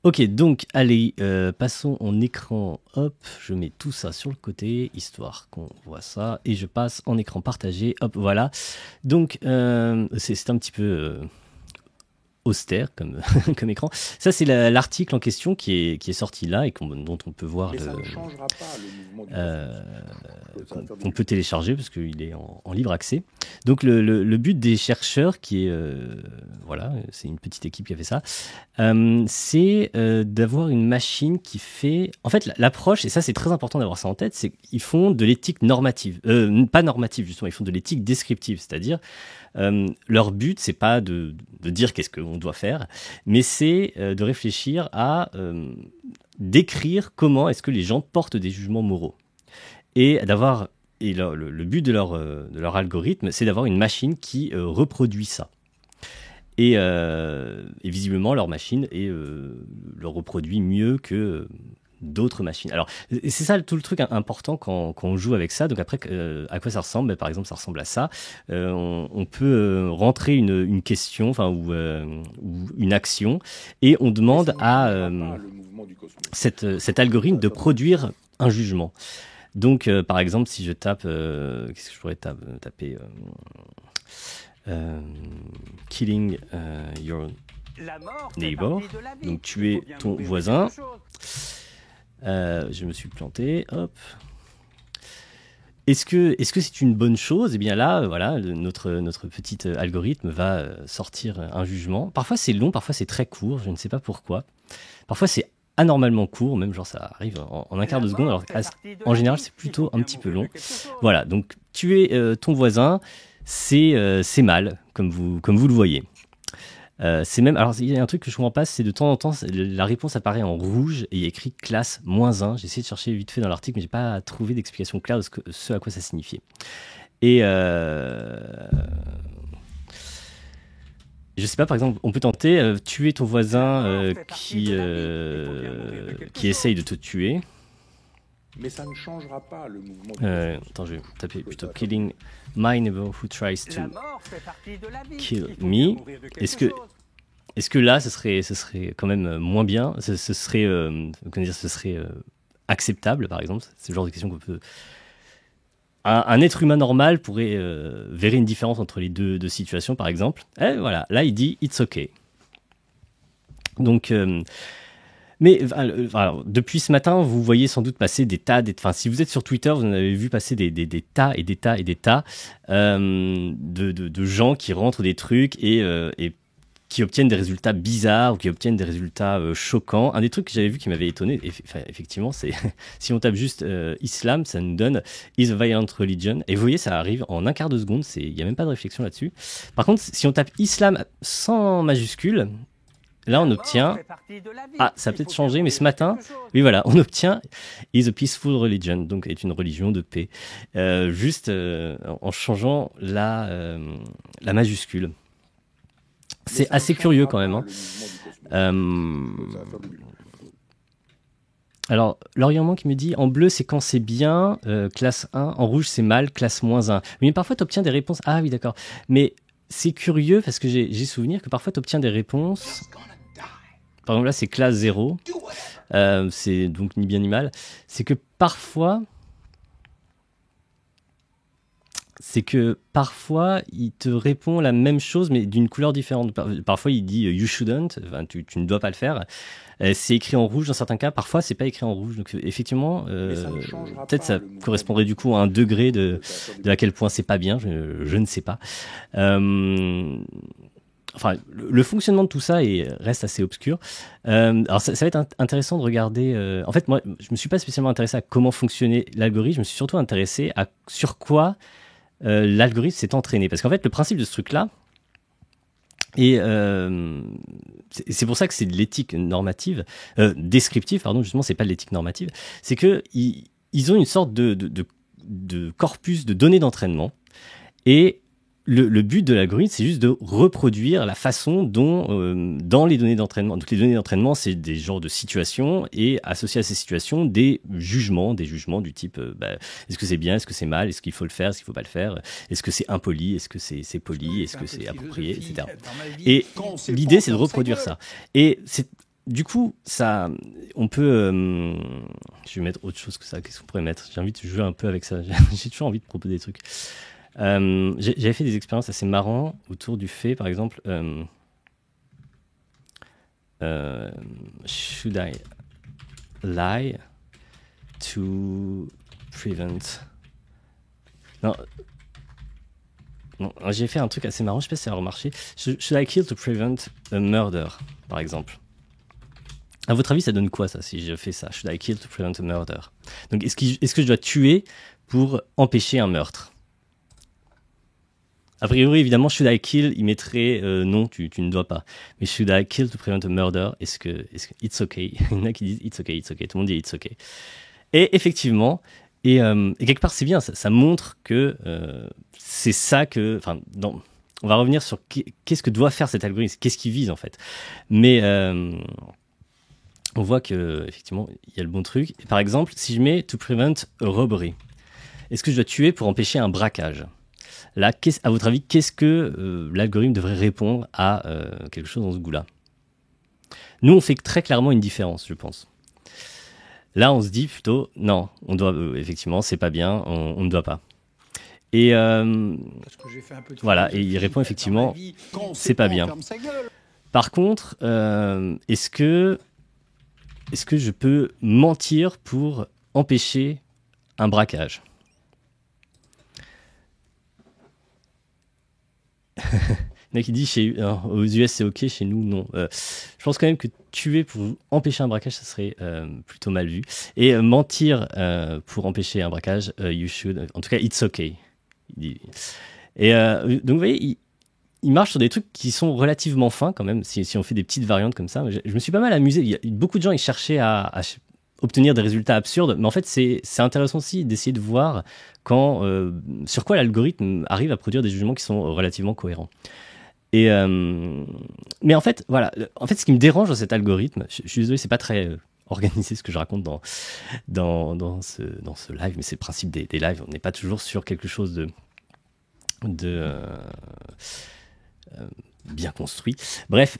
Ok, donc allez, passons en écran. Hop, je mets tout ça sur le côté, histoire qu'on voit ça. Et je passe en écran partagé. Hop, voilà. Donc, c'est un petit peu austère comme, comme écran. Ça, c'est l'article en question qui est sorti là et dont on peut voir Mais ça ne changera pas le mouvement du euh, cosmos. Ça va faire qu'on du peut télécharger parce qu'il est en libre accès. Donc le but des chercheurs, qui est voilà, c'est une petite équipe qui a fait ça, c'est d'avoir une machine qui fait. En fait, l'approche, et ça c'est très important d'avoir ça en tête, c'est qu'ils font de l'éthique normative, pas normative justement, ils font de l'éthique descriptive, c'est-à-dire leur but c'est pas de dire qu'est-ce qu'on doit faire, mais c'est de réfléchir à décrire comment est-ce que les gens portent des jugements moraux. Et d'avoir le but de leur algorithme, c'est d'avoir une machine qui reproduit ça. Et visiblement, leur machine le reproduit mieux que d'autres machines. Alors, c'est ça tout le truc important quand on joue avec ça. Donc après, à quoi ça ressemble? Par exemple, ça ressemble à ça. On peut rentrer une question, ou une action, et on demande à cet algorithme de produire un jugement. Donc, par exemple, si je tape, qu'est-ce que je pourrais taper killing your neighbor, donc tuer ton voisin. Je me suis planté, hop. Est-ce que c'est une bonne chose? Eh bien là, voilà, notre petit algorithme va sortir un jugement. Parfois c'est long, parfois c'est très court, je ne sais pas pourquoi. Parfois c'est anormalement court, même genre ça arrive en un quart de seconde, alors en général c'est plutôt un petit peu long. Voilà, donc tuer ton voisin, c'est mal, comme vous le voyez. C'est même, alors il y a un truc que je comprends pas, c'est de temps en temps la réponse apparaît en rouge et il y a écrit classe -1. J'ai essayé de chercher vite fait dans l'article, mais j'ai pas trouvé d'explication claire de ce à quoi ça signifiait. Et je sais pas, par exemple, on peut tenter tuer ton voisin qui essaye de te tuer. Mais ça ne changera pas le mouvement. Attends, je vais taper plutôt killing my neighbor who tries to kill me. Est-ce que là, ce serait quand même moins bien? Ce serait, comment dire, ce serait acceptable, par exemple? C'est le genre de question qu'on peut. Un être humain normal pourrait verrait une différence entre les deux situations, par exemple. Et voilà, là, il dit it's okay. Donc. Mais alors, depuis ce matin, vous voyez sans doute passer des tas, si vous êtes sur Twitter, vous en avez vu passer des tas et des tas et des tas de gens qui rentrent des trucs et qui obtiennent des résultats bizarres ou qui obtiennent des résultats choquants. Un des trucs que j'avais vu qui m'avait étonné, effectivement, c'est si on tape juste islam, ça nous donne is a violent religion. Et vous voyez, ça arrive en un quart de seconde, il n'y a même pas de réflexion là-dessus. Par contre, si on tape islam sans majuscule, là, on obtient. Ah, ça a peut-être changé, mais ce matin, oui, voilà, on obtient is a peaceful religion, donc est une religion de paix, juste en changeant la majuscule. C'est assez curieux quand même. Alors, l'orientement qui me dit en bleu, c'est quand c'est bien, classe 1, en rouge, c'est mal, classe -1. Mais parfois, tu obtiens des réponses. Ah oui, d'accord. Mais c'est curieux parce que j'ai souvenir que parfois, tu obtiens des réponses. Par exemple, là, c'est classe 0. C'est donc ni bien ni mal. C'est que parfois, il te répond la même chose, mais d'une couleur différente. Parfois, il dit you shouldn't, enfin, tu ne dois pas le faire. C'est écrit en rouge dans certains cas. Parfois, c'est pas écrit en rouge. Donc, effectivement, peut-être ça correspondrait du coup à un degré de à quel point c'est pas bien. Je ne sais pas. Enfin, le fonctionnement de tout ça reste assez obscur. Alors, ça va être intéressant de regarder. En fait, moi, je me suis pas spécialement intéressé à comment fonctionnait l'algorithme. Je me suis surtout intéressé à sur quoi l'algorithme s'est entraîné. Parce qu'en fait, le principe de ce truc-là, et c'est pour ça que c'est de l'éthique normative, descriptive, pardon, justement, c'est pas de l'éthique normative, c'est que ils ont une sorte de corpus de données d'entraînement, et le but de l'algorithme, c'est juste de reproduire la façon dont, dans les données d'entraînement, donc les données d'entraînement, c'est des genres de situations, et associés à ces situations, des jugements du type, est-ce que c'est bien, est-ce que c'est mal, est-ce qu'il faut le faire, est-ce qu'il faut pas le faire, est-ce que c'est impoli, est-ce que c'est poli, est-ce que c'est approprié, etc. Et l'idée, c'est de reproduire ça. Et du coup, ça, on peut. Je vais mettre autre chose que ça. Qu'est-ce qu'on pourrait mettre? J'ai envie de jouer un peu avec ça. J'ai toujours envie de proposer des trucs. J'avais fait des expériences assez marrantes autour du fait, par exemple, should I lie to prevent... Non, j'ai fait un truc assez marrant, je sais pas si ça va remarcher. Should I kill to prevent a murder, par exemple? À votre avis, ça donne quoi, ça, si je fais ça? Should I kill to prevent a murder? Donc, est-ce que je dois tuer pour empêcher un meurtre? A priori, évidemment, should I kill, il mettrait non, tu ne dois pas. Mais should I kill to prevent a murder, est-ce que it's okay? Il y en a qui disent it's okay, tout le monde dit it's okay. Et effectivement, et quelque part, c'est bien, ça montre que c'est ça que... Enfin, on va revenir sur qu'est-ce que doit faire cet algorithme, qu'est-ce qu'il vise en fait. Mais on voit qu'effectivement, il y a le bon truc. Et par exemple, si je mets to prevent a robbery, est-ce que je dois tuer pour empêcher un braquage? Là, à votre avis, qu'est-ce que l'algorithme devrait répondre à quelque chose dans ce goût-là? Nous, on fait très clairement une différence, je pense. Là, on se dit plutôt, non, on doit, effectivement, c'est pas bien, on ne doit pas. Et parce que j'ai fait un peu de voilà, et il répond effectivement, c'est pas bien. Par contre, est-ce que je peux mentir pour empêcher un braquage? Il y en a qui dit aux US c'est ok, chez nous non. Je pense quand même que tuer pour empêcher un braquage, ça serait plutôt mal vu. Et mentir pour empêcher un braquage, you should. En tout cas, it's okay. Et donc vous voyez, il marche sur des trucs qui sont relativement fins quand même, si on fait des petites variantes comme ça. Je me suis pas mal amusé. Il y a beaucoup de gens, ils cherchaient à obtenir des résultats absurdes, mais en fait c'est intéressant aussi d'essayer de voir sur quoi l'algorithme arrive à produire des jugements qui sont relativement cohérents. Et mais en fait, voilà. En fait, ce qui me dérange dans cet algorithme, je suis désolé, c'est pas très organisé ce que je raconte dans ce live, mais c'est le principe des lives. On n'est pas toujours sur quelque chose de bien construit. Bref,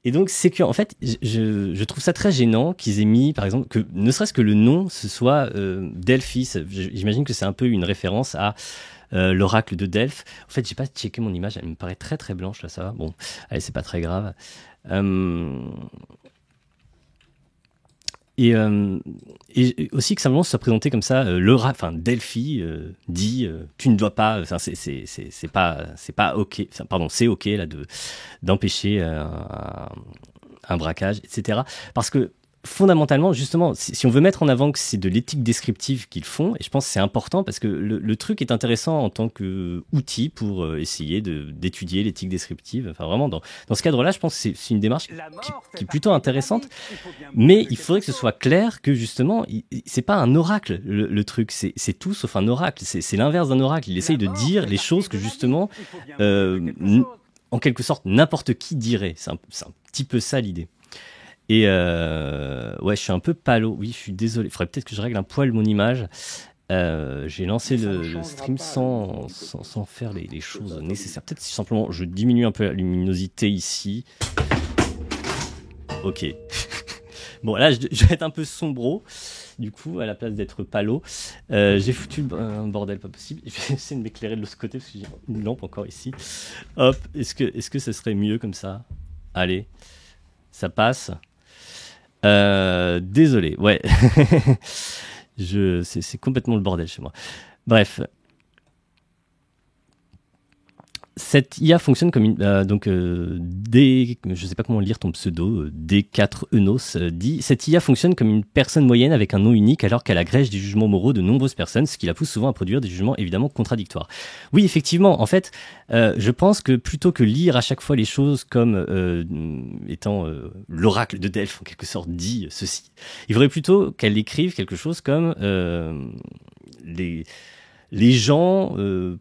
et donc c'est que en fait, je trouve ça très gênant qu'ils aient mis, par exemple, que ne serait-ce que le nom, ce soit Delphi. J'imagine que c'est un peu une référence à l'oracle de Delphes. En fait, j'ai pas checké mon image, elle me paraît très très blanche là, ça va. Bon, allez, c'est pas très grave. Et aussi que simplement se soit présenté comme ça, Delphi dit tu ne dois pas, c'est pas ok, pardon, c'est ok là d'empêcher un braquage, etc. Parce que fondamentalement, justement, si on veut mettre en avant que c'est de l'éthique descriptive qu'ils font, et je pense que c'est important parce que le truc est intéressant en tant qu'outil pour essayer d'étudier l'éthique descriptive. Enfin, vraiment, dans ce cadre-là, je pense que c'est une démarche qui est plutôt intéressante, mais il faudrait que ce soit clair que, justement, c'est pas un oracle, le truc, c'est tout sauf un oracle, c'est l'inverse d'un oracle. Il essaye de dire les choses que, justement, en quelque sorte, n'importe qui dirait. C'est un petit peu ça l'idée. Et ouais, je suis un peu palo. Oui, je suis désolé. Il faudrait peut-être que je règle un poil mon image. J'ai lancé le stream sans faire les choses nécessaires. Peut-être si simplement je diminue un peu la luminosité ici. Ok. Bon, là, je vais être un peu sombreau. Du coup, à la place d'être palo, j'ai foutu un bordel pas possible. Je vais essayer de m'éclairer de l'autre côté parce que j'ai une lampe encore ici. Hop. Est-ce que ça serait mieux comme ça? Allez, ça passe. Désolé, ouais. C'est complètement le bordel chez moi. Bref. Cette IA fonctionne comme une... je sais pas comment lire ton pseudo, D4Enos dit « Cette IA fonctionne comme une personne moyenne avec un nom unique alors qu'elle agrège des jugements moraux de nombreuses personnes, ce qui la pousse souvent à produire des jugements évidemment contradictoires. » Oui, effectivement, en fait, je pense que plutôt que lire à chaque fois les choses comme étant l'oracle de Delphes, en quelque sorte, dit ceci, il faudrait plutôt qu'elle écrive quelque chose comme les gens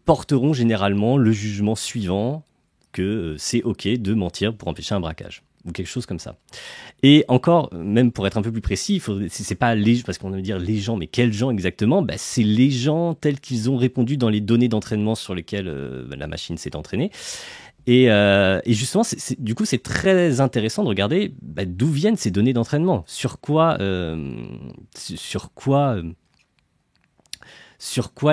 porteront généralement le jugement suivant que c'est ok de mentir pour empêcher un braquage ou quelque chose comme ça. Et encore, même pour être un peu plus précis, c'est pas parce qu'on veut dire les gens, mais quels gens exactement? C'est les gens tels qu'ils ont répondu dans les données d'entraînement sur lesquelles la machine s'est entraînée. Et justement, du coup, c'est très intéressant de regarder d'où viennent ces données d'entraînement, sur quoi la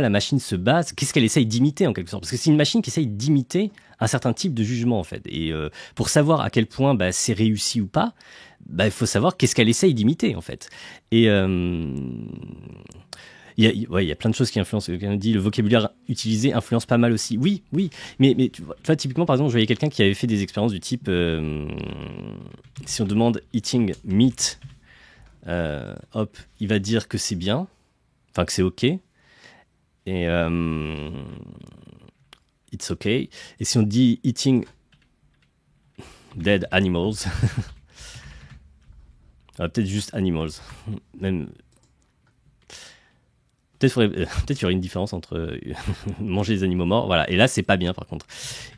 machine se base, qu'est-ce qu'elle essaye d'imiter en quelque sorte. Parce que c'est une machine qui essaye d'imiter un certain type de jugement en fait. Et pour savoir à quel point c'est réussi ou pas, il faut savoir qu'est-ce qu'elle essaye d'imiter en fait. Et il y a plein de choses qui influencent. Quelqu'un dit le vocabulaire utilisé influence pas mal aussi. Oui, mais tu vois, typiquement, par exemple, je voyais quelqu'un qui avait fait des expériences du type si on demande eating meat, hop, il va dire que c'est bien, enfin que c'est ok, et it's ok. Et si on dit eating dead animals, peut-être juste animals, même. Peut-être qu'il y aurait une différence entre manger des animaux morts, voilà. Et là, c'est pas bien, par contre.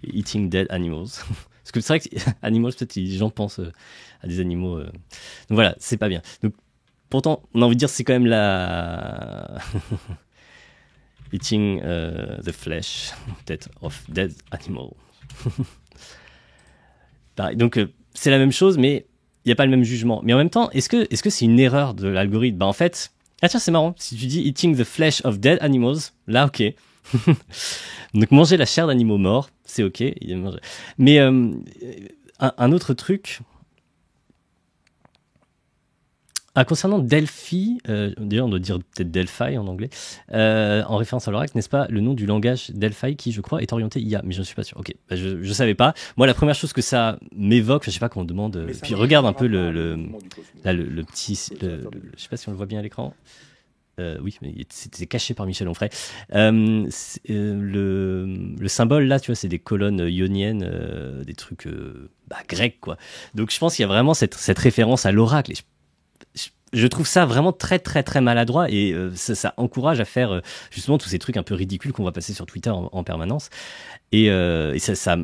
Eating dead animals. Parce que c'est vrai que animals, peut-être les gens pensent à des animaux. Donc voilà, c'est pas bien. Donc, pourtant, on a envie de dire c'est quand même la eating the flesh, peut-être of dead animal. Pareil. Donc c'est la même chose, mais il n'y a pas le même jugement. Mais en même temps, est-ce que c'est une erreur de l'algorithme ? En fait. Ah tiens, c'est marrant. Si tu dis eating the flesh of dead animals, là, ok. Donc manger la chair d'animaux morts, c'est ok. Mais un autre truc. Concernant Delphi, d'ailleurs on doit dire peut-être Delphi en anglais, en référence à l'oracle, n'est-ce pas le nom du langage Delphi qui, je crois, est orienté IA, mais je ne suis pas sûr. Ok, je savais pas. Moi, la première chose que ça m'évoque, je sais pas qu'on demande. Puis regarde un peu le petit, je sais pas si on le voit bien à l'écran. Oui, mais c'était caché par Michel Onfray. Le symbole là, tu vois, c'est des colonnes ioniennes, des trucs grecs, quoi. Donc je pense qu'il y a vraiment cette référence à l'oracle. Je trouve ça vraiment très très très maladroit et ça encourage à faire justement tous ces trucs un peu ridicules qu'on va passer sur Twitter en permanence et ça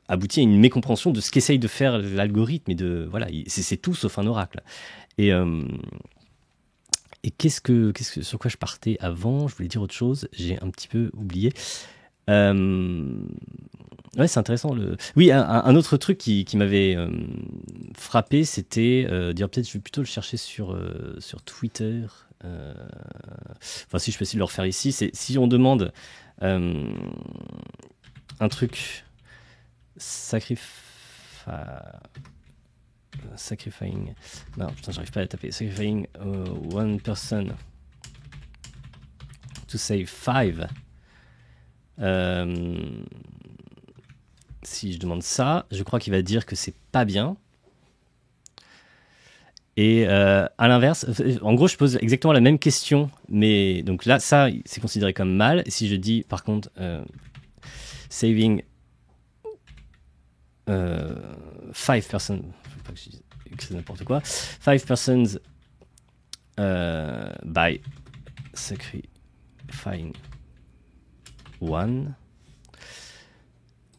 aboutit à une mécompréhension de ce qu'essaye de faire l'algorithme et de voilà, c'est tout sauf un oracle. Et qu'est-ce que sur quoi je partais avant ? Je voulais dire autre chose, j'ai un petit peu oublié. Ouais, c'est intéressant. Oui, un autre truc qui m'avait frappé, c'était dire peut-être je vais plutôt le chercher sur Twitter. Enfin, si je peux essayer de le refaire ici, c'est si on demande un truc sacrificing. Non, putain, j'arrive pas à taper. Sacrificing one person to save five. Si je demande ça, je crois qu'il va dire que c'est pas bien. Et à l'inverse, en gros, je pose exactement la même question, mais donc là, ça, c'est considéré comme mal. Et si je dis, par contre, saving 5 persons, faut pas que je dise que c'est n'importe quoi, 5 persons by sacrificing one.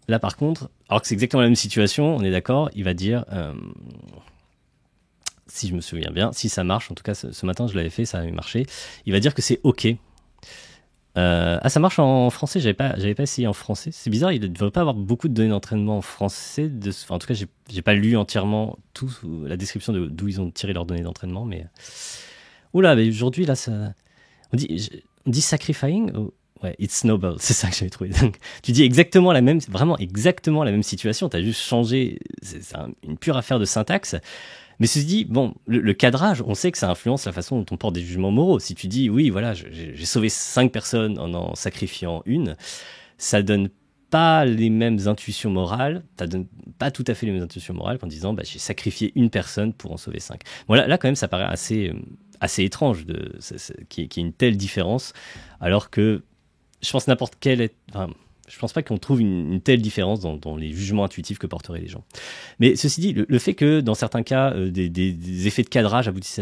Là, par contre, alors que c'est exactement la même situation, on est d'accord, il va dire, si je me souviens bien, si ça marche, en tout cas ce matin je l'avais fait, ça avait marché, il va dire que c'est ok. Ça marche en français, j'avais pas essayé en français. C'est bizarre, il ne devrait pas avoir beaucoup de données d'entraînement en français. En tout cas, j'ai pas lu entièrement la description d'où ils ont tiré leurs données d'entraînement, mais oula, mais aujourd'hui là, on dit sacrificing. Ouais, it's snowball, c'est ça que j'avais trouvé. Donc, tu dis vraiment exactement la même situation. Tu as juste changé, c'est une pure affaire de syntaxe. Mais ceci dit, bon, le cadrage, on sait que ça influence la façon dont on porte des jugements moraux. Si tu dis, oui, voilà, j'ai sauvé 5 personnes en sacrifiant une, ça donne pas les mêmes intuitions morales, ça donne pas tout à fait les mêmes intuitions morales qu'en disant, j'ai sacrifié une personne pour en sauver 5. Bon, là quand même, ça paraît assez étrange qu'il y ait une telle différence, alors que je pense je pense pas qu'on trouve une telle différence dans les jugements intuitifs que porteraient les gens. Mais ceci dit, le fait que dans certains cas, des effets de cadrage aboutissent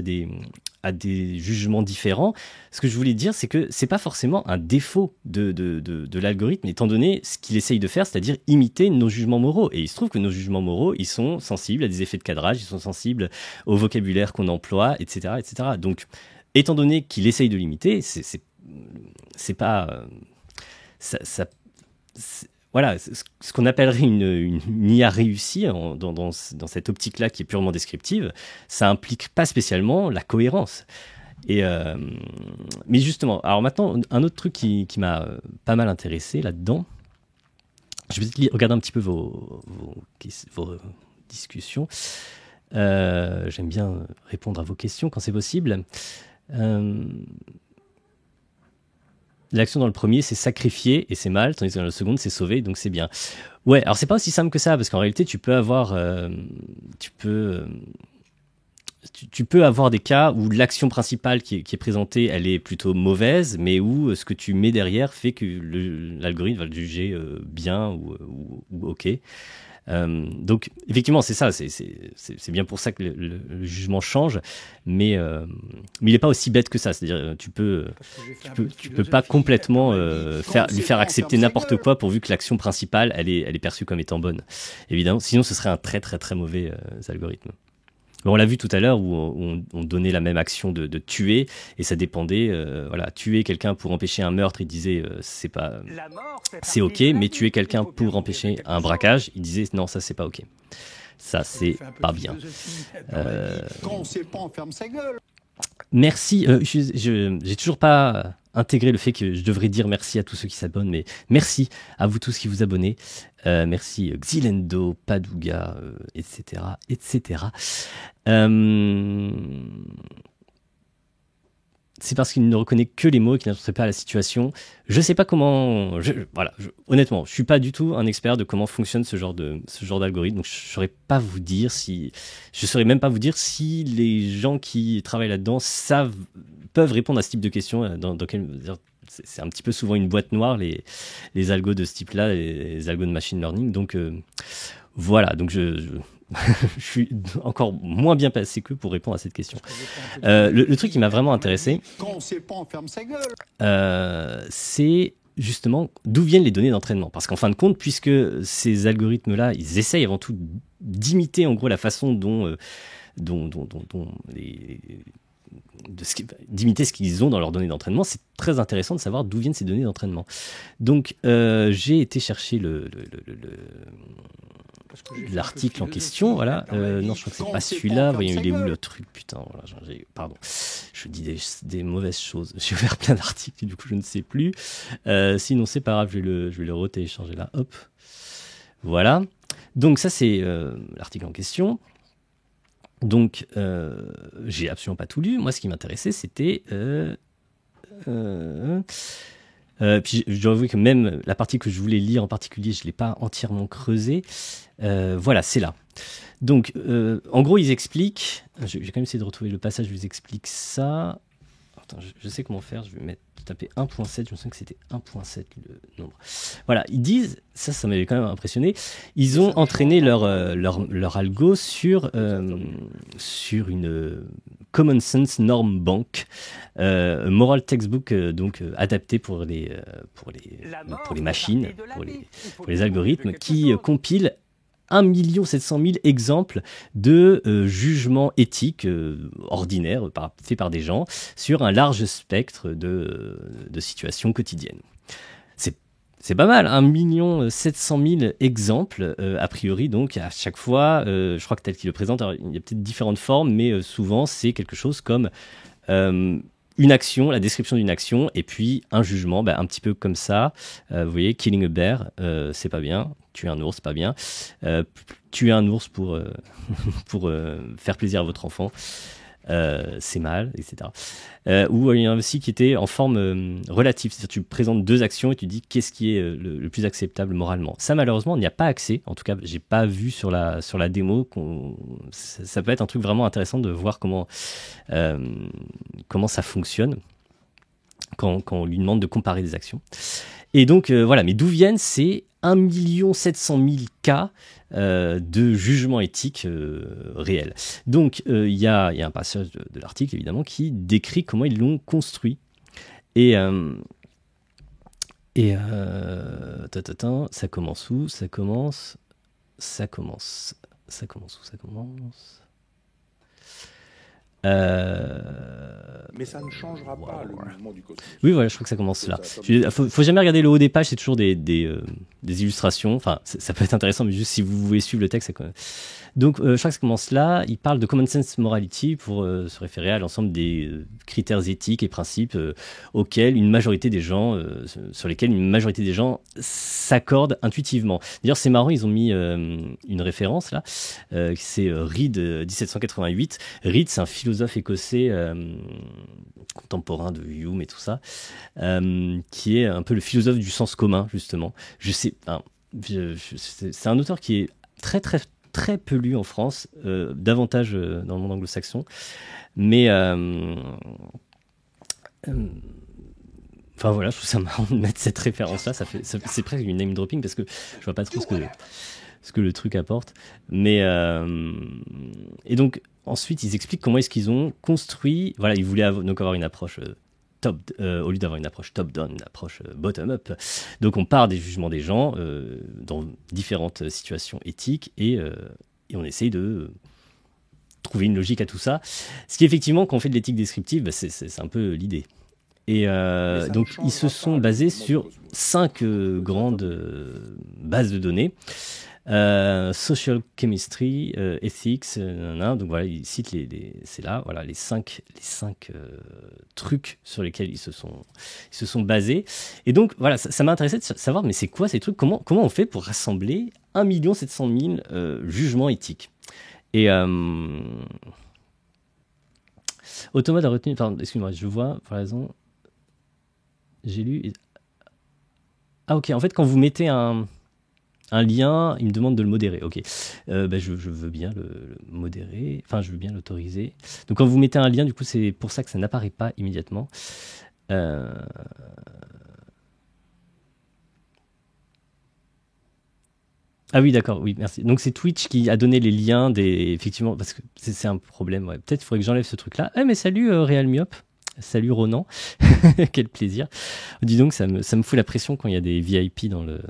à des jugements différents, ce que je voulais dire, c'est que c'est pas forcément un défaut de l'algorithme, étant donné ce qu'il essaye de faire, c'est-à-dire imiter nos jugements moraux. Et il se trouve que nos jugements moraux, ils sont sensibles à des effets de cadrage, ils sont sensibles au vocabulaire qu'on emploie, etc., etc. Donc, étant donné qu'il essaye de l'imiter, c'est pas voilà, ce qu'on appellerait une IA réussie dans cette optique-là qui est purement descriptive, ça implique pas spécialement la cohérence. Mais justement, alors maintenant, un autre truc qui m'a pas mal intéressé là-dedans, je vais regarder un petit peu vos discussions. J'aime bien répondre à vos questions quand c'est possible. L'action dans le premier, c'est sacrifier et c'est mal, tandis que dans le second, c'est sauver, donc c'est bien. Ouais, alors c'est pas aussi simple que ça, parce qu'en réalité, tu peux avoir des cas où l'action principale qui est présentée, elle est plutôt mauvaise, mais où ce que tu mets derrière fait que l'algorithme va le juger bien ou OK. Donc, effectivement, c'est ça, c'est bien pour ça que le jugement change, mais il n'est pas aussi bête que ça. C'est-à-dire, tu peux pas complètement lui faire accepter n'importe quoi pourvu que l'action principale, elle est perçue comme étant bonne. Évidemment, sinon ce serait un très très très mauvais algorithme. On l'a vu tout à l'heure où on donnait la même action de tuer et ça dépendait, voilà, tuer quelqu'un pour empêcher un meurtre, il disait c'est ok, mais tuer quelqu'un pour empêcher un braquage, il disait non, ça c'est pas ok. Ça c'est pas bien. Quand on sait pas, on ferme sa gueule. Merci, j'ai toujours pas intégré le fait que je devrais dire merci à tous ceux qui s'abonnent, mais merci à vous tous qui vous abonnez. Merci Xilendo, Paduga, etc. etc. C'est parce qu'il ne reconnaît que les mots et qu'il n'interprète pas la situation. Je sais pas comment... honnêtement, je suis pas du tout un expert de comment fonctionne ce genre d'algorithme, donc je saurais même pas vous dire si les gens qui travaillent là-dedans peuvent répondre à ce type de questions. C'est un petit peu souvent une boîte noire, les algos de ce type-là, les algos de machine learning. Donc voilà, donc je suis encore moins bien placé qu'eux pour répondre à cette question. Le truc qui m'a vraiment intéressé, quand on sait pas, on ferme sa gueule. C'est justement d'où viennent les données d'entraînement. Parce qu'en fin de compte, puisque ces algorithmes-là, ils essayent avant tout d'imiter en gros la façon d'imiter ce qu'ils ont dans leurs données d'entraînement, c'est très intéressant de savoir d'où viennent ces données d'entraînement. Donc j'ai été chercher l'article en question, voilà. Non, je crois que c'est pas celui-là. Voyons, il est où le truc, putain. Voilà, pardon, je dis des mauvaises choses. J'ai ouvert plein d'articles, du coup je ne sais plus. Sinon c'est pas grave, je vais le retélécharger là. Hop, voilà. Donc ça c'est l'article en question. Donc j'ai absolument pas tout lu. Moi, ce qui m'intéressait, c'était puis je dois avouer que même la partie que je voulais lire en particulier, je ne l'ai pas entièrement creusée. Voilà, c'est là. Donc, en gros, ils expliquent... Je vais quand même essayer de retrouver le passage où ils expliquent ça. Attends, je sais comment faire. Je vais taper 1.7. Je me souviens que c'était 1.7 le nombre. Voilà, ils disent... Ça m'avait quand même impressionné. Ils ont entraîné leur algo sur une Common Sense Norm Bank, moral textbook donc adapté pour les machines, pour les algorithmes, qui compile 1 700 000 exemples de jugements éthiques ordinaires faits par des gens sur un large spectre de situations quotidiennes. C'est pas mal, 1 700 000 exemples, a priori, donc à chaque fois, je crois que tel qu'il le présente, alors, il y a peut-être différentes formes, mais souvent c'est quelque chose comme une action, la description d'une action, et puis un jugement, un petit peu comme ça. Vous voyez, killing a bear, c'est pas bien, tuer un ours, c'est pas bien, tuer un ours pour faire plaisir à votre enfant, c'est mal, etc. Ou il y en a aussi qui était en forme relative, c'est-à-dire tu présentes deux actions et tu dis qu'est-ce qui est le plus acceptable moralement. Ça, malheureusement, on n'y a pas accès. En tout cas, j'ai pas vu sur la démo. Ça peut être un truc vraiment intéressant de voir comment ça fonctionne quand on lui demande de comparer des actions. Et donc, voilà, mais d'où viennent ces 1 700 000 cas de jugement éthique réel. Donc, il y a un passage de l'article, évidemment, qui décrit comment ils l'ont construit. Et ça commence où ? Ça commence où ? Mais ça ne changera pas le mouvement du cosmos. Oui, voilà, je crois que ça commence là. Faut jamais regarder le haut des pages, c'est toujours des illustrations. Enfin, ça peut être intéressant, mais juste si vous voulez suivre le texte, c'est quand même... Donc, je crois que ça commence là. Il parle de common sense morality pour se référer à l'ensemble des critères éthiques et principes auxquels une majorité des gens, sur lesquels une majorité des gens s'accordent intuitivement. D'ailleurs, c'est marrant, ils ont mis une référence là. C'est Reid, 1788. Reid, c'est un philosophe écossais contemporain de Hume et tout ça, qui est un peu le philosophe du sens commun, justement. C'est un auteur qui est très très très peu lu en France, davantage dans le monde anglo-saxon, mais enfin voilà, je trouve ça marrant de mettre cette référence là, c'est presque du name dropping parce que je vois pas trop ce que le truc apporte, mais et donc ensuite ils expliquent comment est-ce qu'ils ont construit, voilà, ils voulaient donc avoir une approche au lieu d'avoir une approche top-down, une approche bottom-up. Donc on part des jugements des gens dans différentes situations éthiques et on essaye de trouver une logique à tout ça. Ce qui effectivement, quand on fait de l'éthique descriptive, c'est un peu l'idée. Et donc ils se sont basés sur 5 grandes bases de données. Social chemistry, ethics, donc voilà, ils citent c'est là, voilà, les cinq trucs sur lesquels ils se sont basés. Et donc voilà, ça m'a intéressé de savoir, mais c'est quoi ces trucs, comment on fait pour rassembler 1 700 000 jugements éthiques. Et Automate a retenu, pardon, excuse-moi, je vois, par raison, j'ai lu, ah ok, en fait quand vous mettez un lien, il me demande de le modérer. Ok, je veux bien le modérer, enfin je veux bien l'autoriser. Donc quand vous mettez un lien, du coup c'est pour ça que ça n'apparaît pas immédiatement. Ah oui, d'accord, oui, merci. Donc c'est Twitch qui a donné les liens effectivement, parce que c'est un problème. Ouais. Peut-être il faudrait que j'enlève ce truc-là. Mais salut Real Myop. Salut Ronan. Quel plaisir. Dis donc, ça me fout la pression quand il y a des VIP dans le...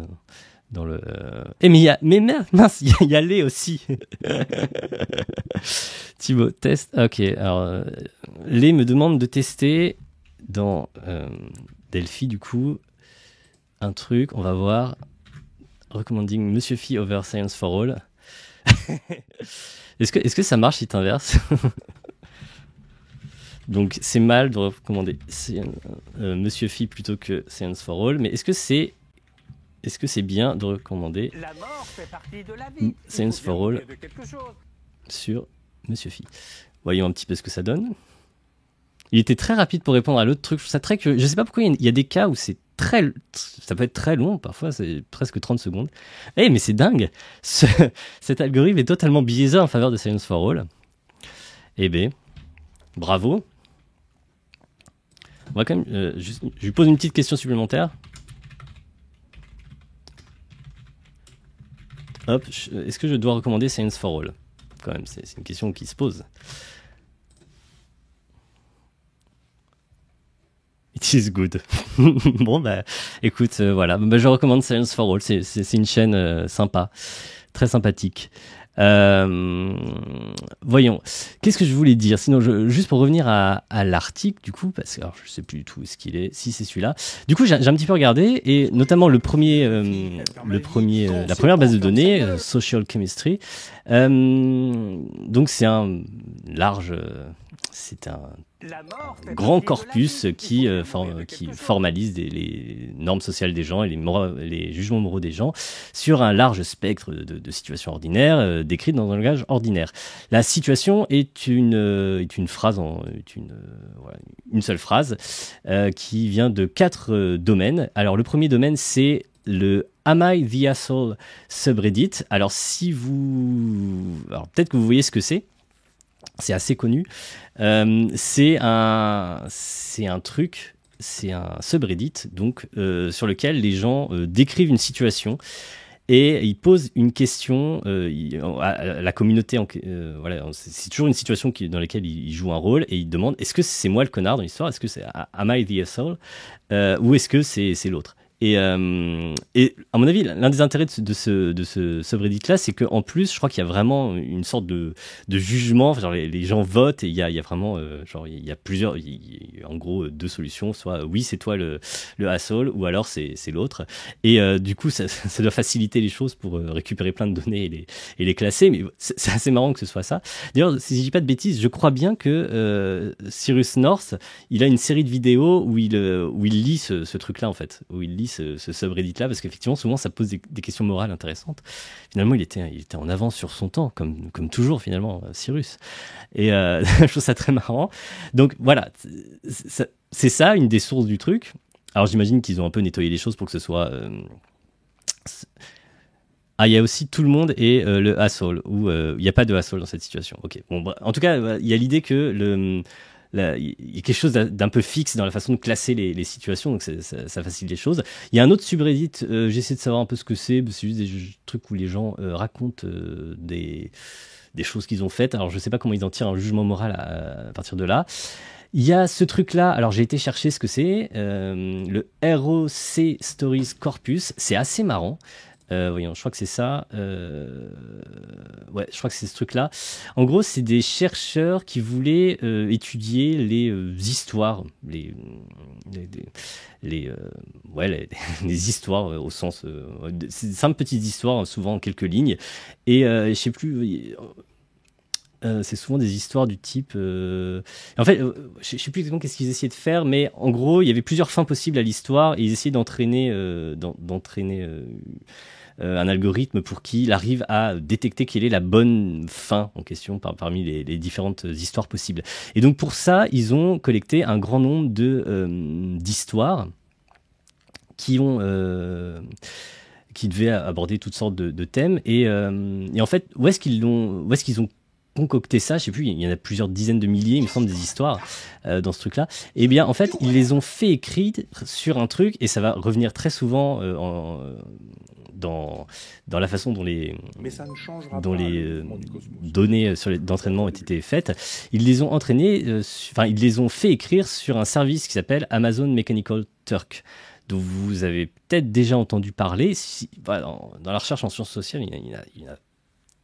mais mince, il y a Lé aussi. Thibaut, test. Ok, alors Lé me demande de tester dans Delphi, du coup, un truc. On va voir. Recommanding Monsieur Phi over Science for All. Est-ce que ça marche si t'inverses? Donc c'est mal de recommander Monsieur Phi plutôt que Science for All, mais est-ce que c'est bien de recommander la mort fait partie de la vie. Science for All sur Monsieur Phi? Voyons un petit peu ce que ça donne. Il était très rapide pour répondre à l'autre truc. Je trouve ça très que je sais pas pourquoi il y a des cas où ça peut être très long, parfois c'est presque 30 secondes. Mais c'est dingue. Cet algorithme est totalement biaisé en faveur de Science for All. Bravo. On va quand même je lui pose une petite question supplémentaire. Hop, est-ce que je dois recommander Science for All? Quand même, c'est une question qui se pose. It is good. Bon, écoute, voilà. Je recommande Science for All. C'est une chaîne sympa, très sympathique. Voyons. Qu'est-ce que je voulais dire? Sinon, juste pour revenir à l'article, du coup, parce que alors, je sais plus du tout où est-ce qu'il est. Si c'est celui-là. Du coup, j'ai un petit peu regardé et notamment la première base de données, Social Chemistry. Donc, c'est un grand corpus qui formalise les normes sociales des gens et les jugements moraux des gens sur un large spectre de situations ordinaires décrites dans un langage ordinaire. La situation est une phrase, une seule phrase qui vient de 4 domaines. Alors le premier domaine, c'est le Am I the Asshole subreddit. Alors peut-être que vous voyez ce que c'est. C'est assez connu. C'est un subreddit donc sur lequel les gens décrivent une situation et ils posent une question à la communauté. Voilà, c'est toujours une situation dans laquelle ils jouent un rôle et ils demandent est-ce que c'est moi le connard dans l'histoire, est-ce que c'est Am I the asshole ou est-ce que c'est l'autre. Et à mon avis, l'un des intérêts de ce subreddit-là, c'est qu'en plus, je crois qu'il y a vraiment une sorte de jugement. Genre les gens votent et il y a vraiment, il y a plusieurs, en gros, deux solutions. Soit oui, c'est toi le asshole, ou alors c'est l'autre. Et du coup, ça doit faciliter les choses pour récupérer plein de données et les classer. Mais c'est assez marrant que ce soit ça. D'ailleurs, si je dis pas de bêtises, je crois bien que Cyrus North, il a une série de vidéos où il lit ce truc-là, en fait, où il lit ce subreddit-là, parce qu'effectivement, souvent, ça pose des questions morales intéressantes. Finalement, il était en avance sur son temps, comme toujours, finalement, Cyrus. Et je trouve ça très marrant. Donc, voilà, c'est ça, une des sources du truc. Alors, j'imagine qu'ils ont un peu nettoyé les choses pour que ce soit... il y a aussi tout le monde et le asshole, où il n'y a pas de asshole dans cette situation. Ok. Bon, en tout cas, il y a l'idée que il y a quelque chose d'un peu fixe dans la façon de classer les situations, donc ça facilite les choses. Il y a un autre subreddit, j'essaie de savoir un peu ce que c'est juste des trucs où les gens racontent des choses qu'ils ont faites. Alors, je ne sais pas comment ils en tirent un jugement moral à partir de là. Il y a ce truc-là, alors j'ai été chercher ce que c'est, le ROC Stories Corpus, c'est assez marrant. Voyons, je crois que c'est ça. Ouais, je crois que c'est ce truc-là. En gros, c'est des chercheurs qui voulaient étudier les histoires, les histoires au sens, c'est simples petites histoires, souvent en quelques lignes. Et je sais plus. C'est souvent des histoires du type... En fait, je ne sais plus exactement qu'est-ce qu'ils essayaient de faire, mais en gros, il y avait plusieurs fins possibles à l'histoire et ils essayaient d'entraîner un algorithme pour qu'il arrive à détecter quelle est la bonne fin en question parmi les différentes histoires possibles. Et donc pour ça, ils ont collecté un grand nombre d'histoires qui devaient aborder toutes sortes de thèmes. Et en fait, où est-ce qu'ils ont concocté ça, je sais plus, il y en a plusieurs dizaines de milliers, il me semble, des histoires dans ce truc-là. Et bien, en fait, ils les ont fait écrire sur un truc, et ça va revenir très souvent dans la façon dont les données d'entraînement ont été faites. Ils les ont ils les ont fait écrire sur un service qui s'appelle Amazon Mechanical Turk, dont vous avez peut-être déjà entendu parler. Dans la recherche en sciences sociales, il y a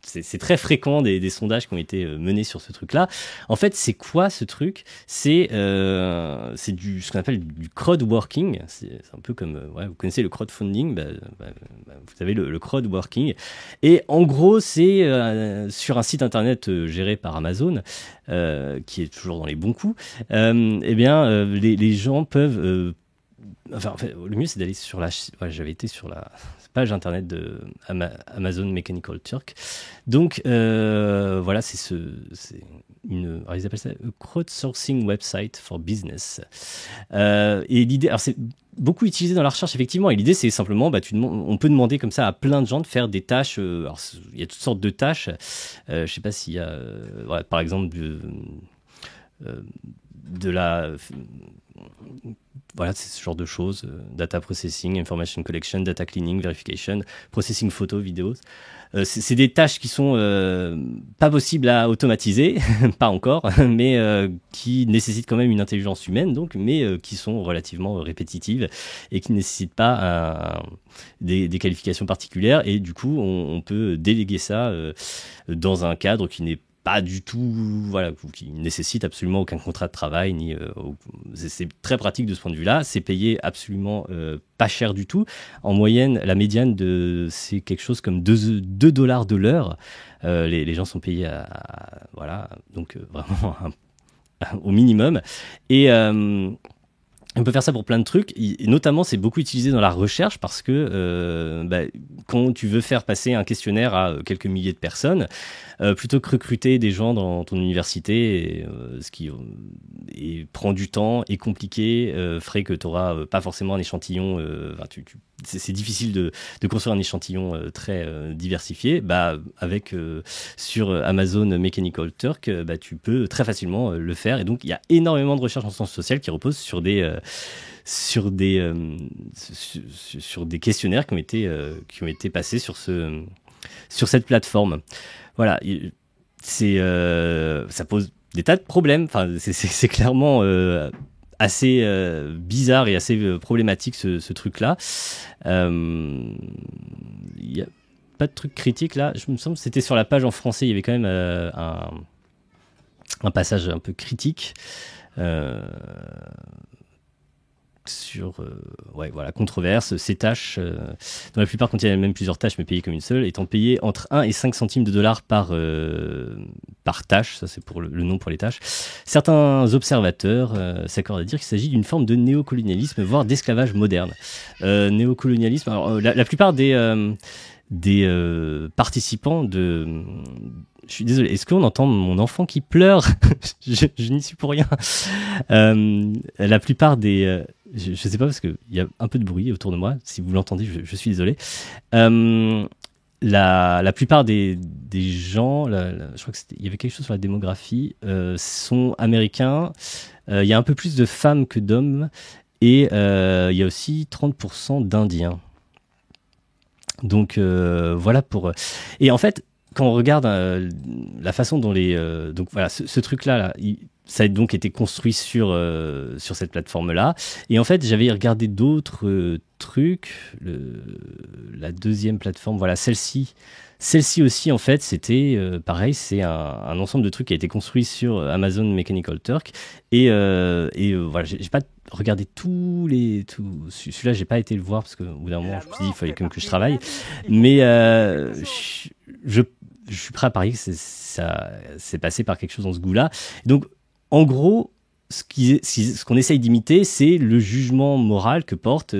c'est très fréquent des sondages qui ont été menés sur ce truc-là. En fait, c'est quoi ce truc ? C'est ce qu'on appelle du crowdworking. C'est un peu comme, vous connaissez le crowdfunding, vous avez le crowdworking. Et en gros, c'est sur un site internet géré par Amazon, qui est toujours dans les bons coups. Les gens peuvent... en fait, le mieux, c'est d'aller sur j'avais été sur la page internet de Amazon Mechanical Turk. Donc, voilà, ils appellent ça a crowdsourcing website for business. Et l'idée, alors c'est beaucoup utilisé dans la recherche, effectivement. Et l'idée, c'est simplement, on peut demander comme ça à plein de gens de faire des tâches. Alors, il y a toutes sortes de tâches. Je sais pas s'il y a, par exemple, voilà, c'est ce genre de choses, data processing, information collection, data cleaning, verification, processing photo, vidéos. C'est des tâches qui sont pas possibles à automatiser, pas encore, mais qui nécessitent quand même une intelligence humaine, mais qui sont relativement répétitives et qui ne nécessitent pas des qualifications particulières. Et du coup, on peut déléguer ça dans un cadre qui n'est pas du tout, qui nécessite absolument aucun contrat de travail, c'est très pratique de ce point de vue-là. C'est payé absolument pas cher du tout. En moyenne, la médiane c'est quelque chose comme $2 de l'heure. Les gens sont payés donc vraiment au minimum. Et on peut faire ça pour plein de trucs, et notamment c'est beaucoup utilisé dans la recherche parce que quand tu veux faire passer un questionnaire à quelques milliers de personnes, plutôt que recruter des gens dans ton université, ce qui prend du temps, est compliqué, ferait que tu n'auras pas forcément un échantillon, c'est difficile de construire un échantillon très diversifié. Sur Amazon Mechanical Turk, tu peux très facilement le faire, et donc il y a énormément de recherches en sciences sociales qui reposent sur des questionnaires qui ont été passés sur cette plateforme. Voilà, ça pose des tas de problèmes. Enfin, c'est clairement assez bizarre et assez problématique ce truc-là. Il y a pas de truc critique là. Je me semble que c'était sur la page en français. Il y avait quand même un passage un peu critique sur controverse. Ces tâches, dans la plupart quand il y a même plusieurs tâches mais payées comme une seule, étant payées entre 1 et 5 centimes de dollars par tâche, ça c'est pour le nom pour les tâches. Certains observateurs s'accordent à dire qu'il s'agit d'une forme de néocolonialisme, voire d'esclavage moderne. Néocolonialisme, alors la plupart des participants je suis désolé, est-ce qu'on entend mon enfant qui pleure? je n'y suis pour rien. La plupart des... je sais pas parce qu'il y a un peu de bruit autour de moi. Si vous l'entendez, je suis désolé. La plupart des gens, je crois qu'il y avait quelque chose sur la démographie, sont américains. Il y a un peu plus de femmes que d'hommes. Et il y a aussi 30% d'Indiens. Donc voilà pour... Et en fait, quand on regarde la façon dont donc voilà, ce truc-là, ça a donc été construit sur cette plateforme-là. Et en fait, j'avais regardé d'autres trucs. La deuxième plateforme, voilà, celle-ci aussi, en fait, c'était pareil, c'est un ensemble de trucs qui a été construit sur Amazon Mechanical Turk. Et voilà, j'ai pas regardé celui-là, j'ai pas été le voir parce qu'au bout d'un moment, je me suis dit, il fallait quand même que je travaille. Mais je suis prêt à parier que ça s'est passé par quelque chose dans ce goût-là. Donc, en gros, ce qu'on essaye d'imiter, c'est le jugement moral que portent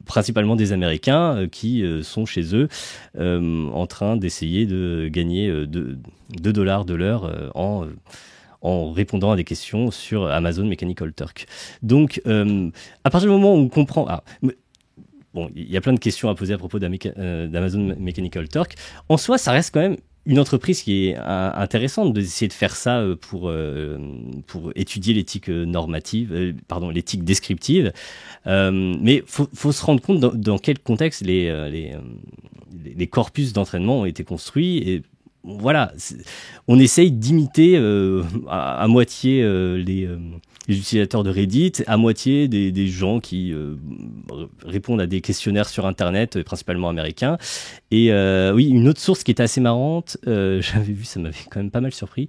principalement des Américains qui sont chez eux en train d'essayer de gagner 2 dollars de l'heure en répondant à des questions sur Amazon Mechanical Turk. Donc, à partir du moment où on comprend... Bon, il y a plein de questions à poser à propos d'Amazon Mechanical Turk. En soi, ça reste quand même une entreprise qui est intéressante d'essayer de faire ça pour étudier l'éthique normative, l'éthique descriptive. Mais faut se rendre compte dans quel contexte les corpus d'entraînement ont été construits. Et voilà, on essaye d'imiter à moitié les utilisateurs de Reddit, à moitié des gens qui répondent à des questionnaires sur Internet, principalement américains. Et oui, une autre source qui était assez marrante, j'avais vu, ça m'avait quand même pas mal surpris,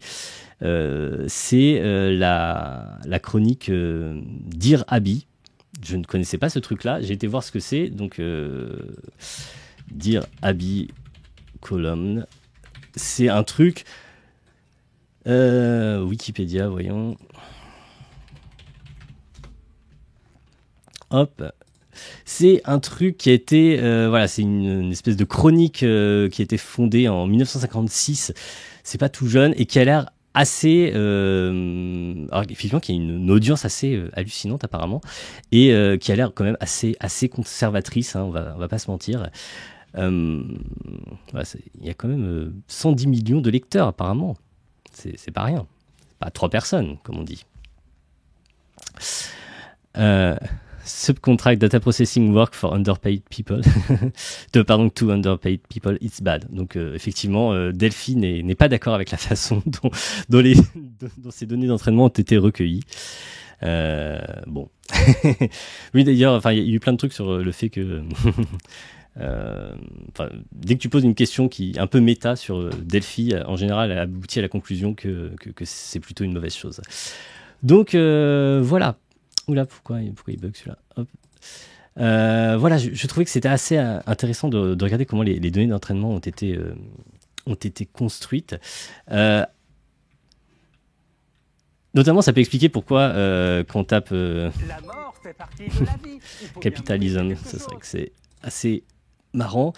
c'est la chronique Dear Abby. Je ne connaissais pas ce truc-là, j'ai été voir ce que c'est. Donc, Dear Abby column, c'est un truc... Wikipédia, voyons... Hop, c'est un truc qui a été, c'est une espèce de chronique qui a été fondée en 1956. C'est pas tout jeune et qui a l'air assez, alors effectivement, qui a une audience assez hallucinante apparemment et qui a l'air quand même assez conservatrice. Hein, on va pas se mentir. Il y a quand même 110 millions de lecteurs apparemment. C'est pas rien. Pas 3 personnes comme on dit. Subcontract data processing work for underpaid people. To underpaid people, it's bad. Donc effectivement, Delphi n'est pas d'accord avec la façon dont ces données d'entraînement ont été recueillies. Bon. Oui, d'ailleurs, il y a eu plein de trucs sur le fait que dès que tu poses une question qui est un peu méta sur Delphi, en général, elle aboutit à la conclusion que c'est plutôt une mauvaise chose. Donc voilà. Oula, pourquoi il bug celui-là? Hop. Voilà, je trouvais que c'était assez intéressant de regarder comment les données d'entraînement ont été construites. Notamment, ça peut expliquer pourquoi quand on tape La mort fait partie de la vie. capitalism, ça serait que c'est assez marrant.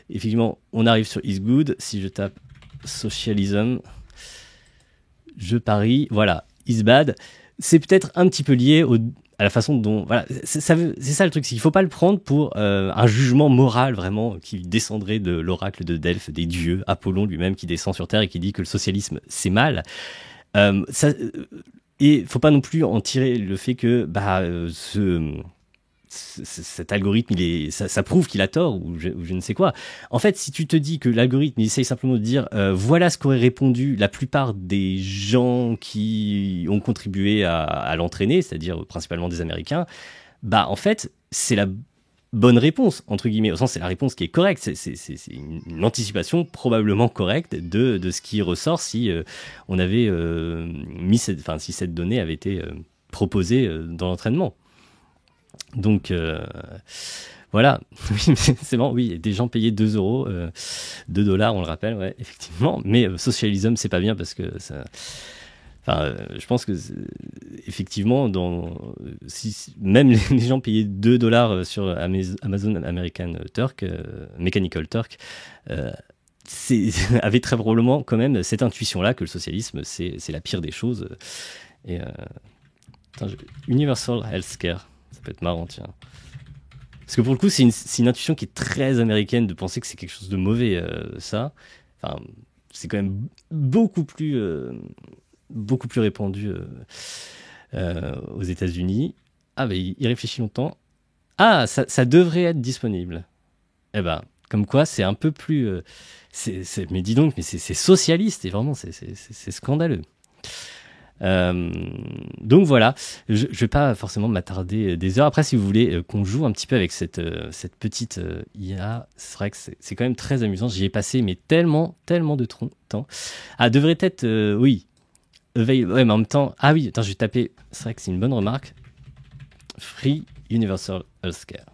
Effectivement, on arrive sur is good. Si je tape socialism, je parie, voilà, is bad. C'est peut-être un petit peu lié à la façon dont... Voilà, c'est ça le truc, c'est qu'il ne faut pas le prendre pour un jugement moral vraiment qui descendrait de l'oracle de Delphes, des dieux, Apollon lui-même qui descend sur Terre et qui dit que le socialisme c'est mal. Et il ne faut pas non plus en tirer le fait que cet algorithme, ça prouve qu'il a tort ou je ne sais quoi. En fait, si tu te dis que l'algorithme il essaye simplement de dire voilà ce qu'auraient répondu la plupart des gens qui ont contribué à l'entraîner, c'est-à-dire principalement des Américains, bah en fait, c'est la bonne réponse, entre guillemets, au sens c'est la réponse qui est correcte, c'est une anticipation probablement correcte de ce qui ressort si on avait si cette donnée avait été proposée dans l'entraînement. Donc voilà, c'est bon, oui, des gens payaient 2 euros, 2 dollars, on le rappelle, ouais, effectivement, mais socialism, c'est pas bien parce que ça... Enfin, je pense que effectivement, même les gens payaient 2 dollars sur Amazon Mechanical Turk, avaient très probablement quand même cette intuition-là que le socialisme, c'est la pire des choses. Et Universal Healthcare, ça peut être marrant, tiens. Parce que pour le coup, c'est une intuition qui est très américaine de penser que c'est quelque chose de mauvais, ça. Enfin, c'est quand même beaucoup plus répandu aux États-Unis. Ah, bah, il réfléchit longtemps. Ah, ça devrait être disponible. Eh ben, comme quoi, c'est un peu plus... mais dis donc, mais c'est socialiste, et vraiment, c'est scandaleux. Donc voilà, je vais pas forcément m'attarder des heures. Après, si vous voulez qu'on joue un petit peu avec cette petite IA, c'est vrai que c'est quand même très amusant. J'y ai passé mais tellement de temps. Ah, devrait être... oui. Ouais, mais en même temps... Ah oui, attends, je vais taper... C'est vrai que c'est une bonne remarque. Free Universal Healthcare.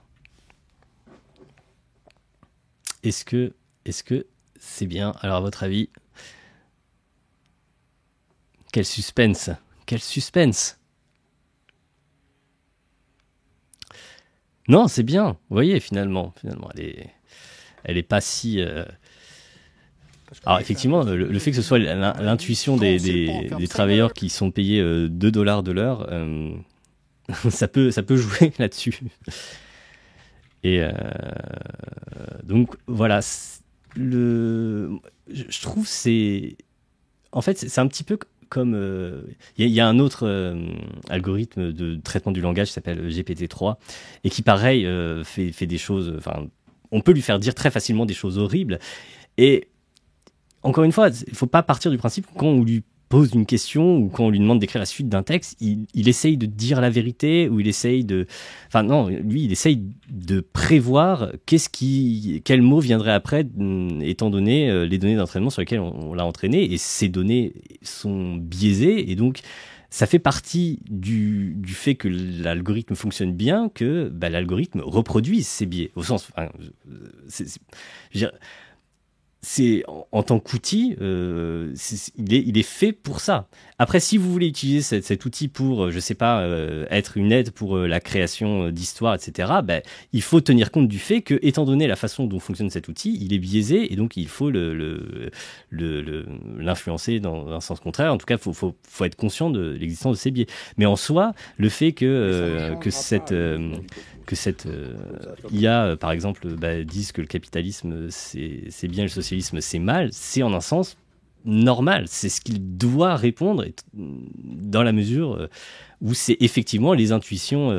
Est-ce que c'est bien? Alors, à votre avis... Quel suspense! Quel suspense! Non, c'est bien. Vous voyez, finalement, elle est pas si... Alors effectivement, le fait que ce soit l'intuition des travailleurs qui sont payés 2 dollars de l'heure, ça peut jouer là-dessus. Et donc voilà, je trouve en fait c'est un petit peu comme il y a un autre algorithme de traitement du langage qui s'appelle GPT-3 et qui pareil fait des choses. Enfin, on peut lui faire dire très facilement des choses horribles et encore une fois, il ne faut pas partir du principe que quand on lui pose une question ou quand on lui demande d'écrire la suite d'un texte, il essaye de dire la vérité ou il essaye de... Enfin non, lui, il essaye de prévoir quel mot viendrait après, étant donné les données d'entraînement sur lesquelles on l'a entraîné. Et ces données sont biaisées et donc ça fait partie du fait que l'algorithme fonctionne bien que l'algorithme reproduise ces biais. Au sens... Enfin, je veux dire, c'est en tant qu'outil, il est fait pour ça. Après, si vous voulez utiliser cet outil pour, je sais pas, être une aide pour la création d'histoires, etc., il faut tenir compte du fait que, étant donné la façon dont fonctionne cet outil, il est biaisé et donc il faut l'influencer dans un sens contraire. En tout cas, faut être conscient de l'existence de ces biais. Mais en soi, le fait que cette IA, par exemple, dise que le capitalisme c'est bien, le socialisme c'est mal, c'est en un sens normal. C'est ce qu'il doit répondre dans la mesure où c'est effectivement les intuitions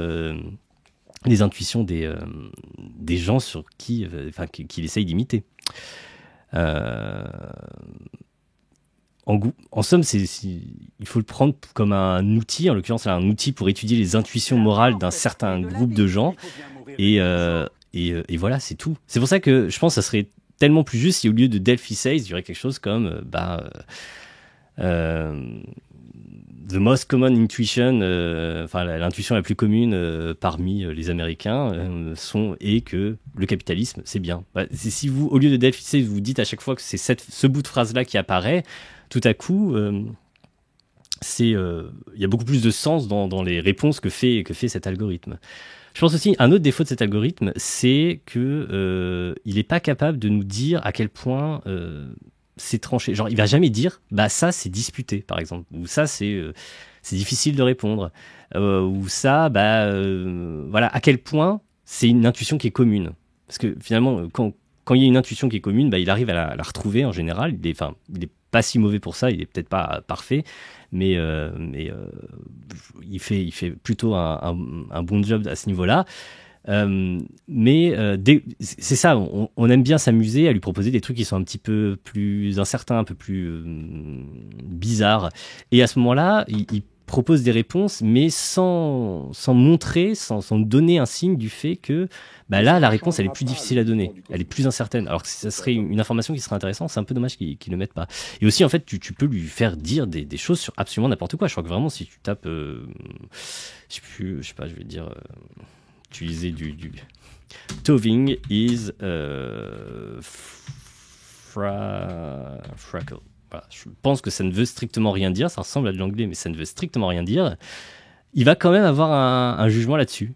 des gens sur qu'il essaye d'imiter. En somme, il faut le prendre comme un outil, en l'occurrence un outil pour étudier les intuitions morales d'un certain groupe de gens, et voilà, c'est tout. C'est pour ça que je pense que ça serait tellement plus juste si au lieu de Delphi Says, il y aurait quelque chose comme the most common intuition, l'intuition la plus commune parmi les Américains est que le capitalisme c'est bien. Si vous, au lieu de Delphi Says, vous dites à chaque fois que c'est ce bout de phrase là qui apparaît, tout à coup, il y a beaucoup plus de sens dans les réponses que fait cet algorithme. Je pense aussi un autre défaut de cet algorithme, c'est que il n'est pas capable de nous dire à quel point c'est tranché. Genre, il va jamais dire, ça c'est disputé, par exemple, ou ça c'est difficile de répondre, ou ça, voilà, à quel point c'est une intuition qui est commune. Parce que finalement, quand il y a une intuition qui est commune, il arrive à la retrouver en général. Il est pas si mauvais pour ça, il est peut-être pas parfait, mais il fait plutôt un bon job à ce niveau-là. C'est ça, on aime bien s'amuser à lui proposer des trucs qui sont un petit peu plus incertains, un peu plus bizarres. Et à ce moment-là, il propose des réponses, mais sans montrer, sans donner un signe du fait que là, la réponse, elle est plus difficile à donner, elle est plus incertaine. Alors que ça serait une information qui serait intéressante, c'est un peu dommage qu'ils le mettent pas. Et aussi, en fait, tu peux lui faire dire des choses sur absolument n'importe quoi. Je crois que vraiment, si tu tapes, je sais pas, je vais dire, utiliser du Toving is frackle. Voilà, je pense que ça ne veut strictement rien dire, ça ressemble à de l'anglais, mais ça ne veut strictement rien dire. Il va quand même avoir un jugement là-dessus.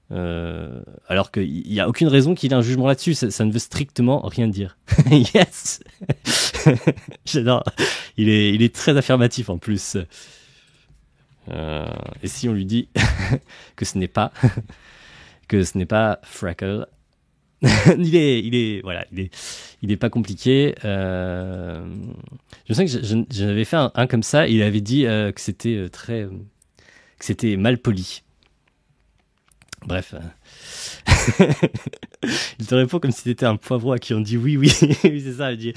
Alors qu'il n'y a aucune raison qu'il ait un jugement là-dessus, ça ne veut strictement rien dire. Yes. J'adore. Il est très affirmatif en plus. Et si on lui dit que ce n'est pas frackle, il est pas compliqué. Je sais que j'avais fait un comme ça. Il avait dit que c'était que c'était mal poli. Bref, il te répond comme si t'étais un poivreau à qui on dit oui, oui, c'est ça. Il dit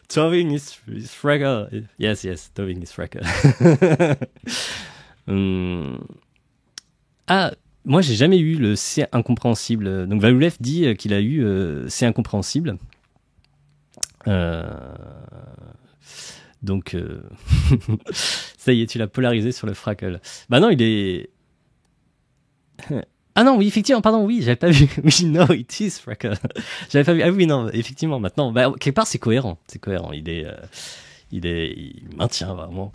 Toving is frackle. Yes, Toving is frackle. Moi, j'ai jamais eu le C incompréhensible. Donc, Valoulev dit qu'il a eu C incompréhensible. Donc, ça y est, tu l'as polarisé sur le frackle. Bah non, il est... Ah non, oui, effectivement, pardon, oui, j'avais pas vu. Oui, no, it is frackle. J'avais pas vu. Ah oui, non, effectivement, maintenant, quelque part, c'est cohérent. C'est cohérent. Il maintient vraiment...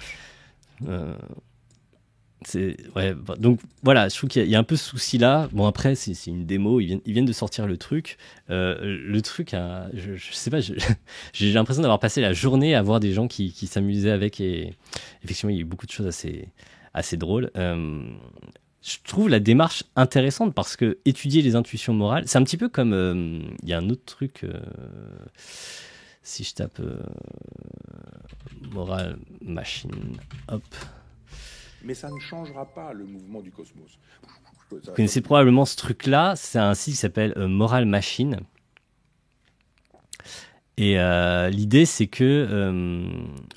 donc voilà, je trouve qu'il y a un peu ce souci là. Bon, après c'est une démo, ils viennent de sortir le truc. Je sais pas, j'ai l'impression d'avoir passé la journée à voir des gens qui s'amusaient avec, et effectivement il y a eu beaucoup de choses assez drôles. Je trouve la démarche intéressante parce que étudier les intuitions morales, c'est un petit peu comme il y a un autre truc, si je tape Moral Machine, hop. Mais ça ne changera pas le mouvement du cosmos. Vous connaissez probablement ce truc-là, c'est un site qui s'appelle Moral Machine. Et l'idée, c'est que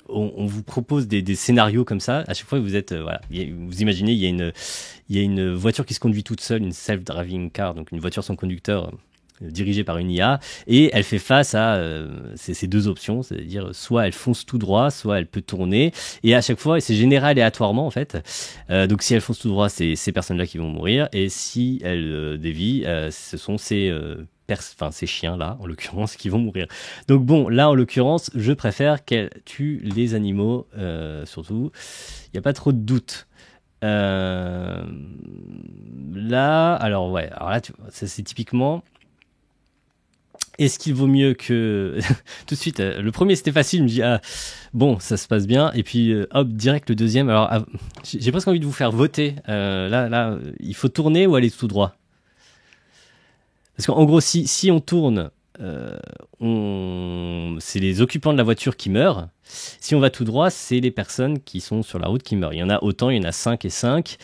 on vous propose des scénarios comme ça. À chaque fois, vous êtes, vous imaginez, il y a une voiture qui se conduit toute seule, une self-driving car, donc une voiture sans conducteur, dirigée par une IA, et elle fait face à ces deux options, c'est-à-dire soit elle fonce tout droit, soit elle peut tourner, et à chaque fois, et c'est généré aléatoirement en fait, donc si elle fonce tout droit, c'est ces personnes-là qui vont mourir, et si elle dévie, ce sont ces chiens-là, en l'occurrence, qui vont mourir. Donc bon, là, en l'occurrence, je préfère qu'elle tue les animaux, surtout, il n'y a pas trop de doute. Là, alors là, c'est typiquement... Est-ce qu'il vaut mieux que... Tout de suite, le premier c'était facile, je me dis, bon, ça se passe bien, et puis hop, direct le deuxième. Alors, j'ai presque envie de vous faire voter. Là, il faut tourner ou aller tout droit? Parce qu'en gros, si on tourne, c'est les occupants de la voiture qui meurent. Si on va tout droit, c'est les personnes qui sont sur la route qui meurent. Il y en a autant, il y en a 5 et 5.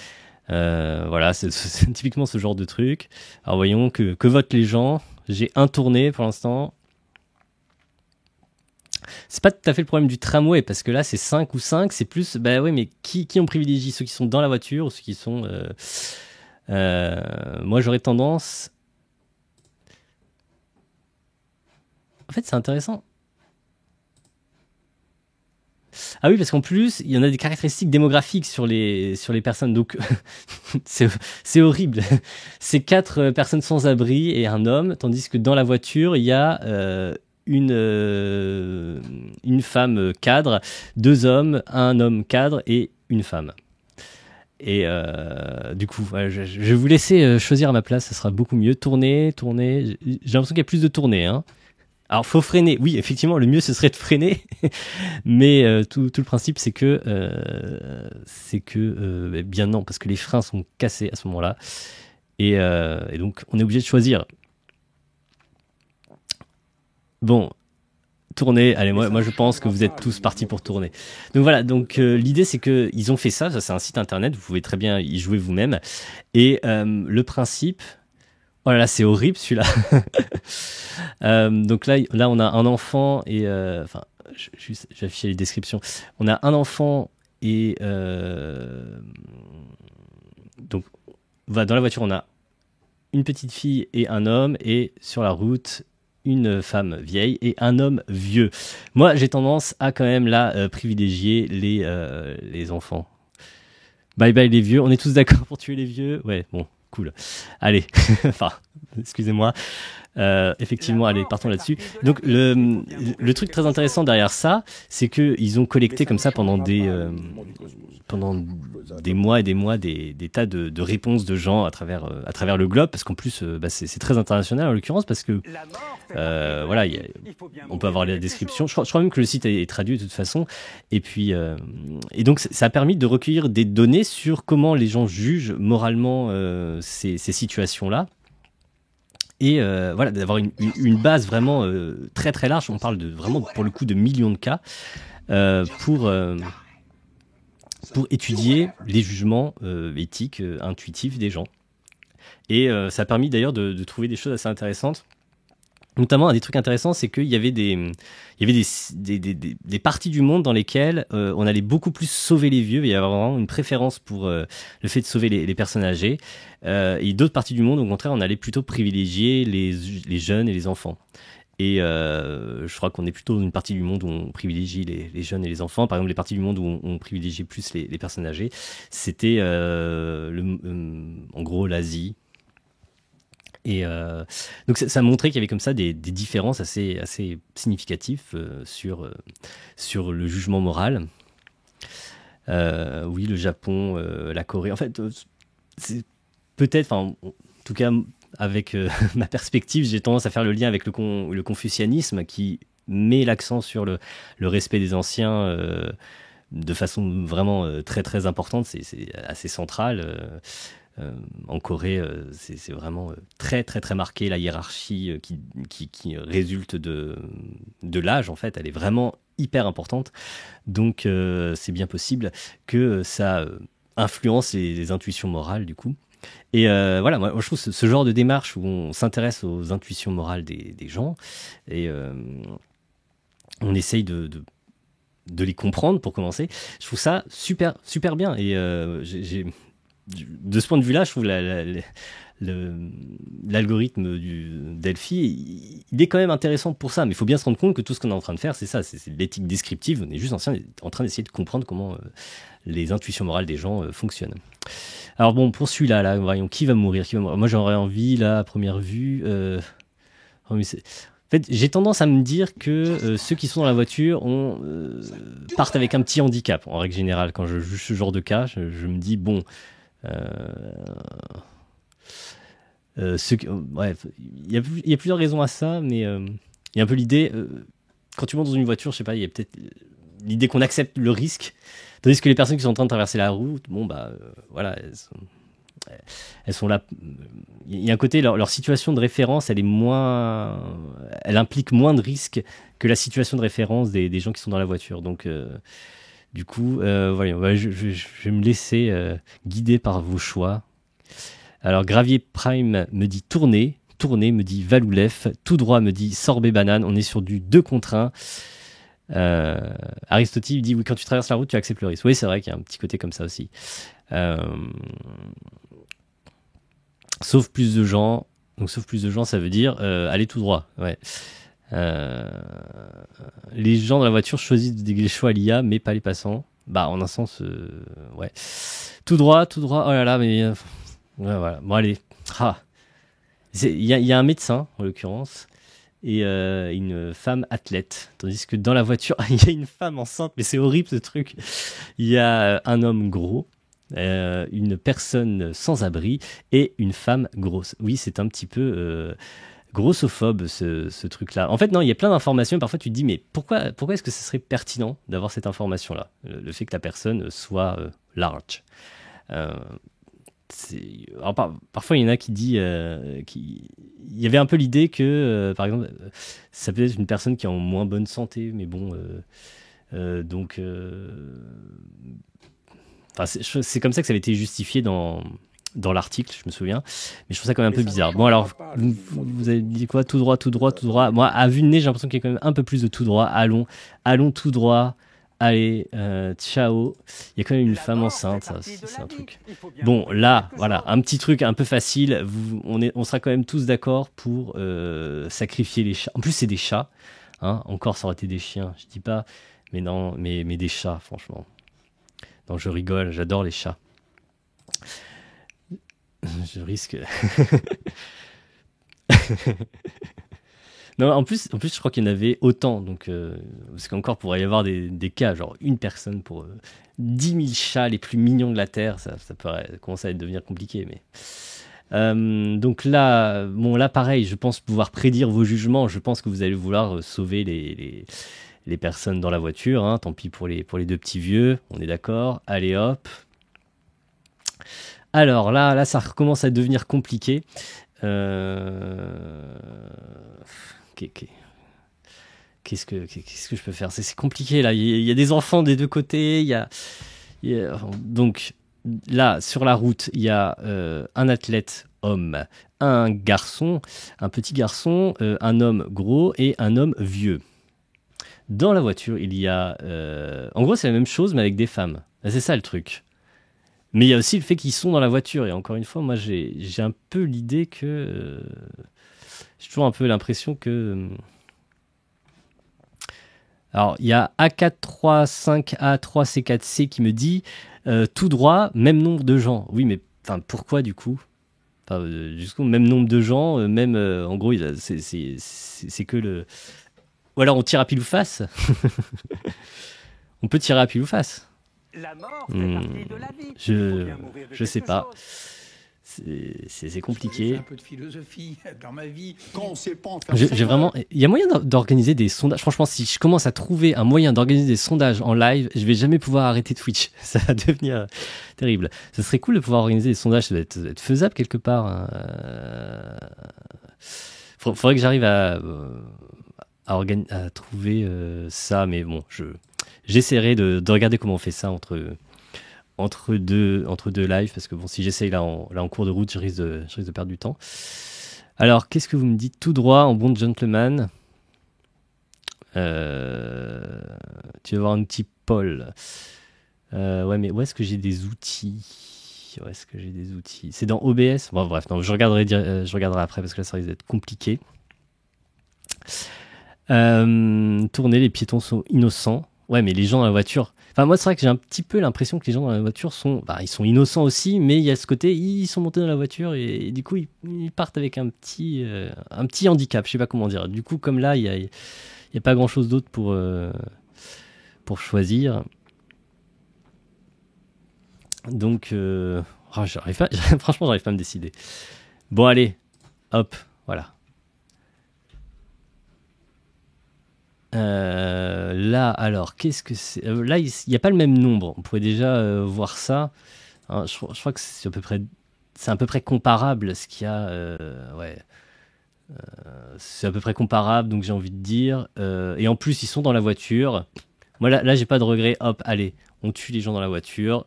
Voilà, c'est typiquement ce genre de truc. Alors voyons que votent les gens. J'ai un tourné pour l'instant. C'est pas tout à fait le problème du tramway, parce que là c'est 5 ou 5, c'est plus, oui, mais qui on privilégie? Ceux qui sont dans la voiture ou ceux qui sont... moi j'aurais tendance... En fait c'est intéressant. Ah oui, parce qu'en plus, il y en a des caractéristiques démographiques sur les personnes, donc c'est horrible. C'est 4 personnes sans abri et un homme, tandis que dans la voiture, il y a une femme cadre, 2 hommes, un homme cadre et une femme. Et du coup, je vais vous laisser choisir à ma place, ça sera beaucoup mieux. Tourner. J'ai l'impression qu'il y a plus de tournées, hein. Alors, faut freiner. Oui, effectivement, le mieux, ce serait de freiner. Mais tout le principe, c'est que bien non, parce que les freins sont cassés à ce moment-là. Et donc, on est obligé de choisir. Bon, tourner. Allez, moi, je pense que vous êtes tous partis pour tourner. Donc voilà. Donc l'idée, c'est que ils ont fait ça. Ça, c'est un site internet. Vous pouvez très bien y jouer vous-même. Et le principe. Oh là là, c'est horrible celui-là. Donc là, on a un enfant et... Enfin, juste, je vais afficher les descriptions. On a un enfant et... donc, dans la voiture, on a une petite fille et un homme, et sur la route, une femme vieille et un homme vieux. Moi, j'ai tendance à quand même là privilégier les enfants. Bye bye les vieux. On est tous d'accord pour tuer les vieux? Ouais, bon, cool. Allez, enfin, excusez-moi. Effectivement, allez, partons là-dessus. Donc, le truc très intéressant derrière ça, c'est qu'ils ont collecté comme ça pendant des mois et des mois des tas de réponses de gens à travers le globe, parce qu'en plus, c'est très international en l'occurrence, parce que voilà, on peut avoir la description. Je crois même que le site est traduit de toute façon. Et puis, et donc, ça a permis de recueillir des données sur comment les gens jugent moralement ces situations-là. Et voilà, d'avoir une base vraiment très très large. On parle vraiment pour le coup de millions de cas pour étudier les jugements éthiques, intuitifs des gens. Et ça a permis d'ailleurs de trouver des choses assez intéressantes. Notamment, un des trucs intéressants, c'est qu'il y avait des parties du monde dans lesquelles on allait beaucoup plus sauver les vieux. Il y avait vraiment une préférence pour le fait de sauver les personnes âgées. Et d'autres parties du monde, au contraire, on allait plutôt privilégier les jeunes et les enfants. Et je crois qu'on est plutôt dans une partie du monde où on privilégie les jeunes et les enfants. Par exemple, les parties du monde où on privilégie plus les personnes âgées, c'était en gros l'Asie. Et donc ça montrait qu'il y avait comme ça des différences assez significatives sur le jugement moral. Oui, le Japon, la Corée. En fait, c'est peut-être, en tout cas, avec ma perspective, j'ai tendance à faire le lien avec le confucianisme qui met l'accent sur le respect des anciens de façon vraiment très très importante. C'est assez central. En Corée, c'est vraiment très très très marqué, la hiérarchie qui résulte de l'âge, en fait, elle est vraiment hyper importante. Donc c'est bien possible que ça influence les intuitions morales du coup. Et voilà, moi je trouve ce genre de démarche où on s'intéresse aux intuitions morales des gens et on essaye de les comprendre pour commencer, je trouve ça super super bien. Et de ce point de vue-là, je trouve l'algorithme du Delphi, il est quand même intéressant pour ça, mais il faut bien se rendre compte que tout ce qu'on est en train de faire, c'est ça, c'est de l'éthique descriptive. On est juste en train d'essayer de comprendre comment les intuitions morales des gens fonctionnent. Alors bon, pour celui-là, là, voyons, qui va mourir. Moi, j'aurais envie, là, à première vue... En fait, j'ai tendance à me dire que ceux qui sont dans la voiture partent avec un petit handicap, en règle générale. Quand je juge ce genre de cas, je me dis, bon... bref, il y a plusieurs raisons à ça, mais il y a un peu l'idée, quand tu montes dans une voiture, je sais pas, il y a peut-être l'idée qu'on accepte le risque, tandis que les personnes qui sont en train de traverser la route, bon bah voilà, elles sont là. Il y a un côté, leur situation de référence, elle implique moins de risques que la situation de référence des gens qui sont dans la voiture. Donc du coup, voilà, je vais me laisser guider par vos choix. Alors, Gravier Prime me dit tourner me dit Valoulef, tout droit me dit sorbet banane. On est sur du 2 contre 1. Aristote dit oui, quand tu traverses la route, tu acceptes le risque. Oui, c'est vrai qu'il y a un petit côté comme ça aussi. Sauf plus de gens. Donc, sauf plus de gens, ça veut dire aller tout droit. Ouais. Les gens dans la voiture choisissent de déguiser les choix à l'IA, mais pas les passants. Bah, en un sens, ouais. Tout droit. Oh là là, mais ouais, voilà. Bon, allez. Il y a un médecin, en l'occurrence, et une femme athlète. Tandis que dans la voiture, il y a une femme enceinte, mais c'est horrible ce truc. Il y a un homme gros, une personne sans abri et une femme grosse. Oui, c'est un petit peu grossophobe ce truc-là. En fait, non, il y a plein d'informations. Parfois, tu te dis, mais pourquoi est-ce que ce serait pertinent d'avoir cette information-là, le fait que la personne soit large. Alors, parfois il y en a qui dit il y avait un peu l'idée que par exemple ça peut être une personne qui est en moins bonne santé, mais bon donc c'est comme ça que ça avait été justifié dans dans l'article, je me souviens. Mais je trouve ça quand même un peu bizarre. Bon, alors, vous avez dit quoi? Tout droit, tout droit, tout droit. Moi, à vue de nez, j'ai l'impression qu'il y a quand même un peu plus de tout droit. Allons tout droit. Allez, ciao. Il y a quand même une femme enceinte, ça, c'est un truc. Bon, là, voilà, un petit truc un peu facile. On sera quand même tous d'accord pour sacrifier les chats. En plus, c'est des chats. Hein. Encore, ça aurait été des chiens, je dis pas. Mais non, mais des chats, franchement. Non, je rigole, j'adore les chats. Je risque... Non, en plus, je crois qu'il y en avait autant. Donc, parce qu'encore, pourrait y avoir des cas, genre une personne pour 10 000 chats les plus mignons de la Terre. Ça pourrait commencer à devenir compliqué. Mais... donc là, pareil, je pense pouvoir prédire vos jugements. Je pense que vous allez vouloir sauver les personnes dans la voiture. Hein. Tant pis pour les deux petits vieux. On est d'accord. Allez, hop. Alors là, ça recommence à devenir compliqué. Qu'est-ce que je peux faire? C'est compliqué là. Il y a des enfants des deux côtés. Donc là, sur la route, il y a un athlète homme, un garçon, un petit garçon, un homme gros et un homme vieux. Dans la voiture, il y a... en gros, c'est la même chose, mais avec des femmes. C'est ça le truc. Mais il y a aussi le fait qu'ils sont dans la voiture. Et encore une fois, moi, j'ai un peu l'idée que... j'ai toujours un peu l'impression que... Alors, il y a A435A3C4C qui me dit tout droit, même nombre de gens. Oui, mais pourquoi du coup? Jusqu'au même nombre de gens, même... en gros, c'est que le... Ou alors on tire à pile ou face. On peut tirer à pile ou face. La mort fait partie de la vie. Je sais pas. C'est compliqué. Un peu de philosophie dans ma vie. Quand on sait pas en faire J'ai vraiment... Il y a moyen d'organiser des sondages. Franchement, si je commence à trouver un moyen d'organiser des sondages en live, je vais jamais pouvoir arrêter Twitch. Ça va devenir terrible. Ce serait cool de pouvoir organiser des sondages. Ça doit être faisable quelque part. Hein. Faudrait que j'arrive à trouver ça. Mais bon, j'essaierai de regarder comment on fait ça entre deux lives, parce que bon, si j'essaye là en cours de route, je risque de perdre du temps. Alors, qu'est-ce que vous me dites? Tout droit, en bon gentleman. Tu vas voir un petit Paul. Ouais, mais où est-ce que j'ai des outils? C'est dans OBS? Bon, bref, non, je regarderai après, parce que là, ça risque d'être compliqué. Tourner, les piétons sont innocents. Ouais, mais les gens dans la voiture... Enfin, moi, c'est vrai que j'ai un petit peu l'impression que les gens dans la voiture ils sont innocents aussi, mais il y a ce côté, ils sont montés dans la voiture et du coup, ils partent avec un petit handicap, je sais pas comment dire. Du coup, comme là, il y a pas grand-chose d'autre pour choisir. Donc, franchement, j'arrive pas à me décider. Bon, allez, hop, voilà. Là, alors, qu'est-ce que c'est? Là, il n'y a pas le même nombre. On pourrait déjà voir ça. Hein, je crois que c'est à peu près comparable à ce qu'il y a. Ouais. C'est à peu près comparable, donc j'ai envie de dire. Et en plus, ils sont dans la voiture. Moi, là, j'ai pas de regret. Hop, allez, on tue les gens dans la voiture.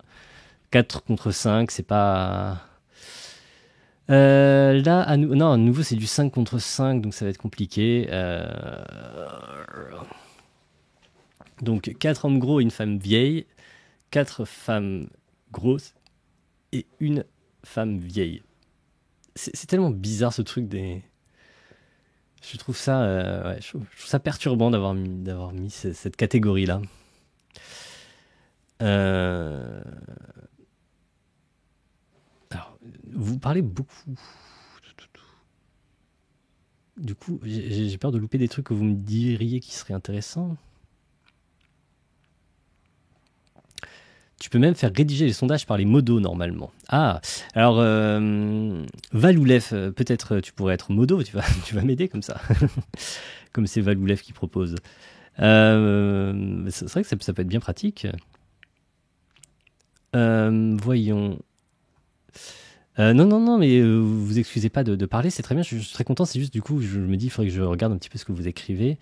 4 contre 5, c'est pas... Là, à nouveau, c'est du 5 contre 5, donc ça va être compliqué. Donc, 4 hommes gros et une femme vieille, 4 femmes grosses et une femme vieille. C'est tellement bizarre, ce truc des... Je trouve ça, je trouve ça perturbant d'avoir mis cette catégorie-là. Alors, vous parlez beaucoup. Du coup, j'ai peur de louper des trucs que vous me diriez qui seraient intéressants. Tu peux même faire rédiger les sondages par les modos, normalement. Ah, alors, Valoulev, peut-être tu pourrais être modo, tu vas m'aider comme ça. Comme c'est Valoulev qui propose. C'est vrai que ça peut être bien pratique. Voyons. Non, mais vous excusez pas de parler, c'est très bien, je suis très content, c'est juste du coup, je me dis, il faudrait que je regarde un petit peu ce que vous écrivez.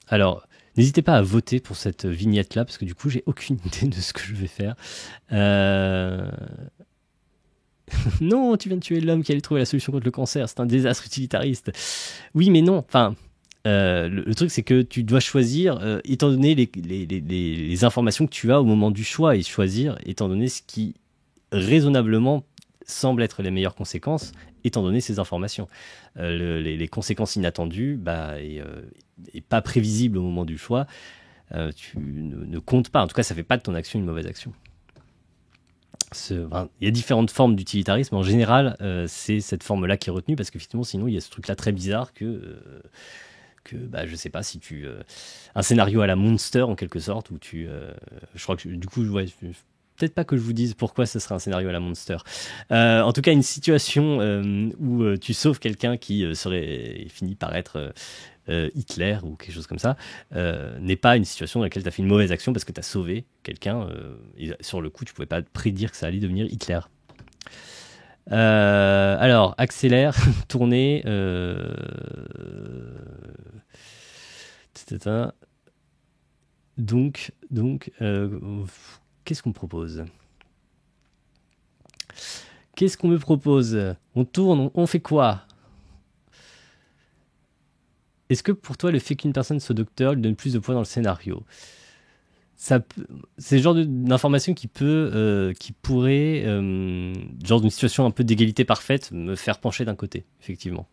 Alors, n'hésitez pas à voter pour cette vignette-là, parce que du coup, j'ai aucune idée de ce que je vais faire. Non, tu viens de tuer l'homme qui allait trouver la solution contre le cancer, c'est un désastre utilitariste. Oui, mais non, enfin... le truc, c'est que tu dois choisir, étant donné les informations que tu as au moment du choix, et choisir, étant donné ce qui raisonnablement semble être les meilleures conséquences, étant donné ces informations. Les conséquences inattendues et pas prévisibles au moment du choix, tu ne comptes pas. En tout cas, ça ne fait pas de ton action une mauvaise action. Il y a différentes formes d'utilitarisme. En général, c'est cette forme-là qui est retenue, parce qu'effectivement, sinon, il y a ce truc-là très bizarre que je sais pas, si tu un scénario à la Monster en quelque sorte, où je crois que du coup peut-être pas que je vous dise pourquoi ce serait un scénario à la Monster, en tout cas une situation où tu sauves quelqu'un qui serait fini par être Hitler ou quelque chose comme ça, n'est pas une situation dans laquelle tu as fait une mauvaise action parce que tu as sauvé quelqu'un, et sur le coup tu pouvais pas prédire que ça allait devenir Hitler. Alors, accélère, tourner. Donc, qu'est-ce qu'on me propose? Qu'est-ce qu'on me propose? On tourne, on fait quoi? Est-ce que pour toi, le fait qu'une personne soit docteur lui donne plus de poids dans le scénario? C'est le genre d'information qui pourrait, genre d'une situation un peu d'égalité parfaite, me faire pencher d'un côté, effectivement.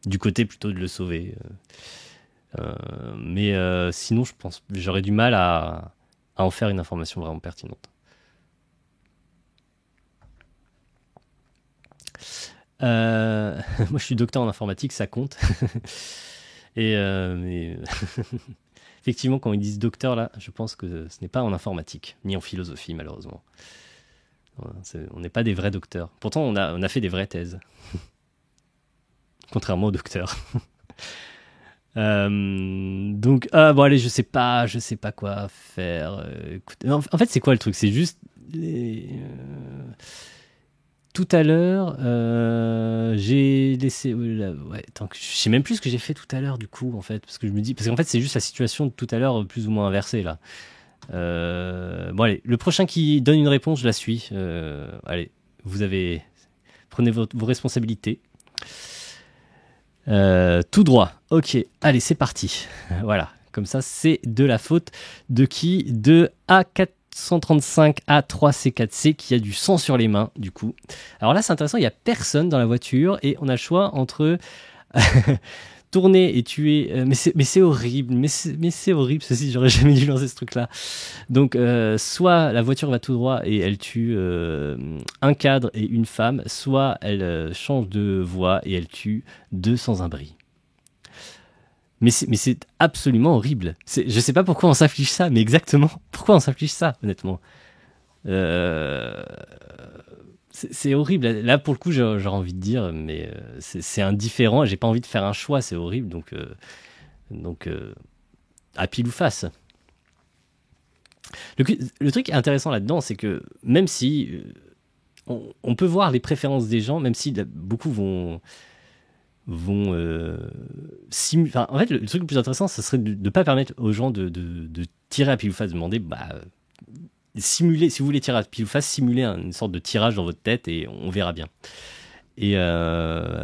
Du côté plutôt de le sauver. Mais sinon, je pense j'aurais du mal à en faire une information vraiment pertinente. Moi, je suis docteur en informatique, ça compte. Mais effectivement, quand ils disent docteur, là, je pense que ce n'est pas en informatique, ni en philosophie, malheureusement. On n'est pas des vrais docteurs. Pourtant, on a fait des vraies thèses. Contrairement aux docteurs. Donc, bon, allez, je sais pas quoi faire. Écoute, en fait, c'est quoi le truc? C'est juste... Tout à l'heure, j'ai laissé... attends, je sais même plus ce que j'ai fait tout à l'heure, du coup, en fait. Parce qu'en fait, c'est juste la situation de tout à l'heure, plus ou moins inversée, là. Bon, allez, le prochain qui donne une réponse, je la suis. Allez, prenez vos responsabilités. Tout droit. Ok, allez, c'est parti. Voilà, comme ça, c'est de la faute de qui? De A435A3C4C qui a du sang sur les mains, du coup. Alors là, c'est intéressant, il n'y a personne dans la voiture et on a le choix entre tourner et tuer. Mais c'est horrible, mais c'est horrible, ceci, j'aurais jamais dû lancer ce truc-là. Donc, soit la voiture va tout droit et elle tue un cadre et une femme, soit elle change de voie et elle tue deux sans-abri. Mais c'est absolument horrible. Je sais pas pourquoi on s'inflige ça, mais exactement pourquoi on s'inflige ça, honnêtement. C'est horrible. Là, pour le coup, j'aurais envie de dire, mais c'est indifférent. J'ai pas envie de faire un choix, c'est horrible. Donc, à pile ou face. Le truc intéressant là-dedans, c'est que même si on peut voir les préférences des gens, même si beaucoup vont simuler. En fait, le truc le plus intéressant, ce serait de ne pas permettre aux gens de tirer à pile ou face, de demander, simuler, si vous voulez tirer à pile ou face, simuler une sorte de tirage dans votre tête et on verra bien. Et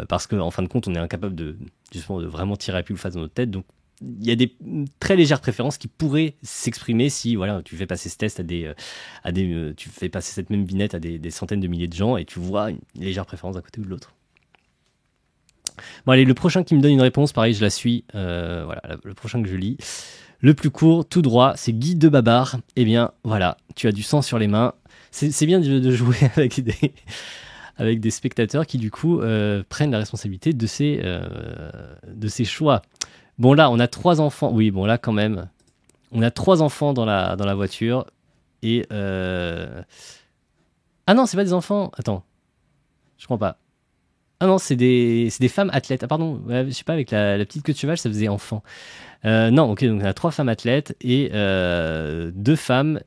parce qu'en fin de compte, on est incapable justement de vraiment tirer à pile ou face dans notre tête, donc il y a des très légères préférences qui pourraient s'exprimer si voilà, tu fais passer ce test tu fais passer cette même vignette à des centaines de milliers de gens et tu vois une légère préférence d'un côté ou de l'autre. Bon allez, le prochain qui me donne une réponse, pareil, je la suis. Voilà, le prochain que je lis. Le plus court, tout droit, c'est Guy de Babar. Eh bien, voilà, tu as du sang sur les mains. C'est bien de jouer avec des spectateurs qui, du coup, prennent la responsabilité de ces choix. Bon, là, on a 3 enfants. Oui, bon, là, quand même. On a 3 enfants dans la voiture. Et... Ah non, c'est pas des enfants. Attends. Je crois pas. Ah non, c'est des femmes athlètes. Ah pardon, je sais pas, avec la petite queue de cheval, ça faisait enfant. Non, ok, donc on a 3 femmes athlètes et 2 femmes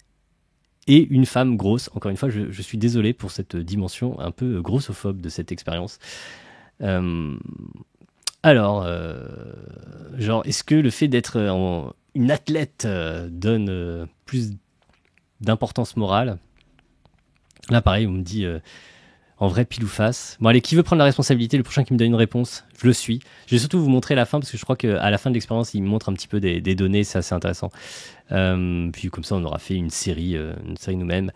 et une femme grosse. Encore une fois, je suis désolé pour cette dimension un peu grossophobe de cette expérience. Alors, genre, est-ce que le fait d'être une athlète donne plus d'importance morale? Là, pareil, on me dit en vrai, pile ou face. Bon, allez, qui veut prendre la responsabilité? Le prochain qui me donne une réponse, je le suis. Je vais surtout vous montrer la fin parce que je crois qu'à la fin de l'expérience, il me montre un petit peu des données, c'est assez intéressant. Puis comme ça, on aura fait une série nous-mêmes.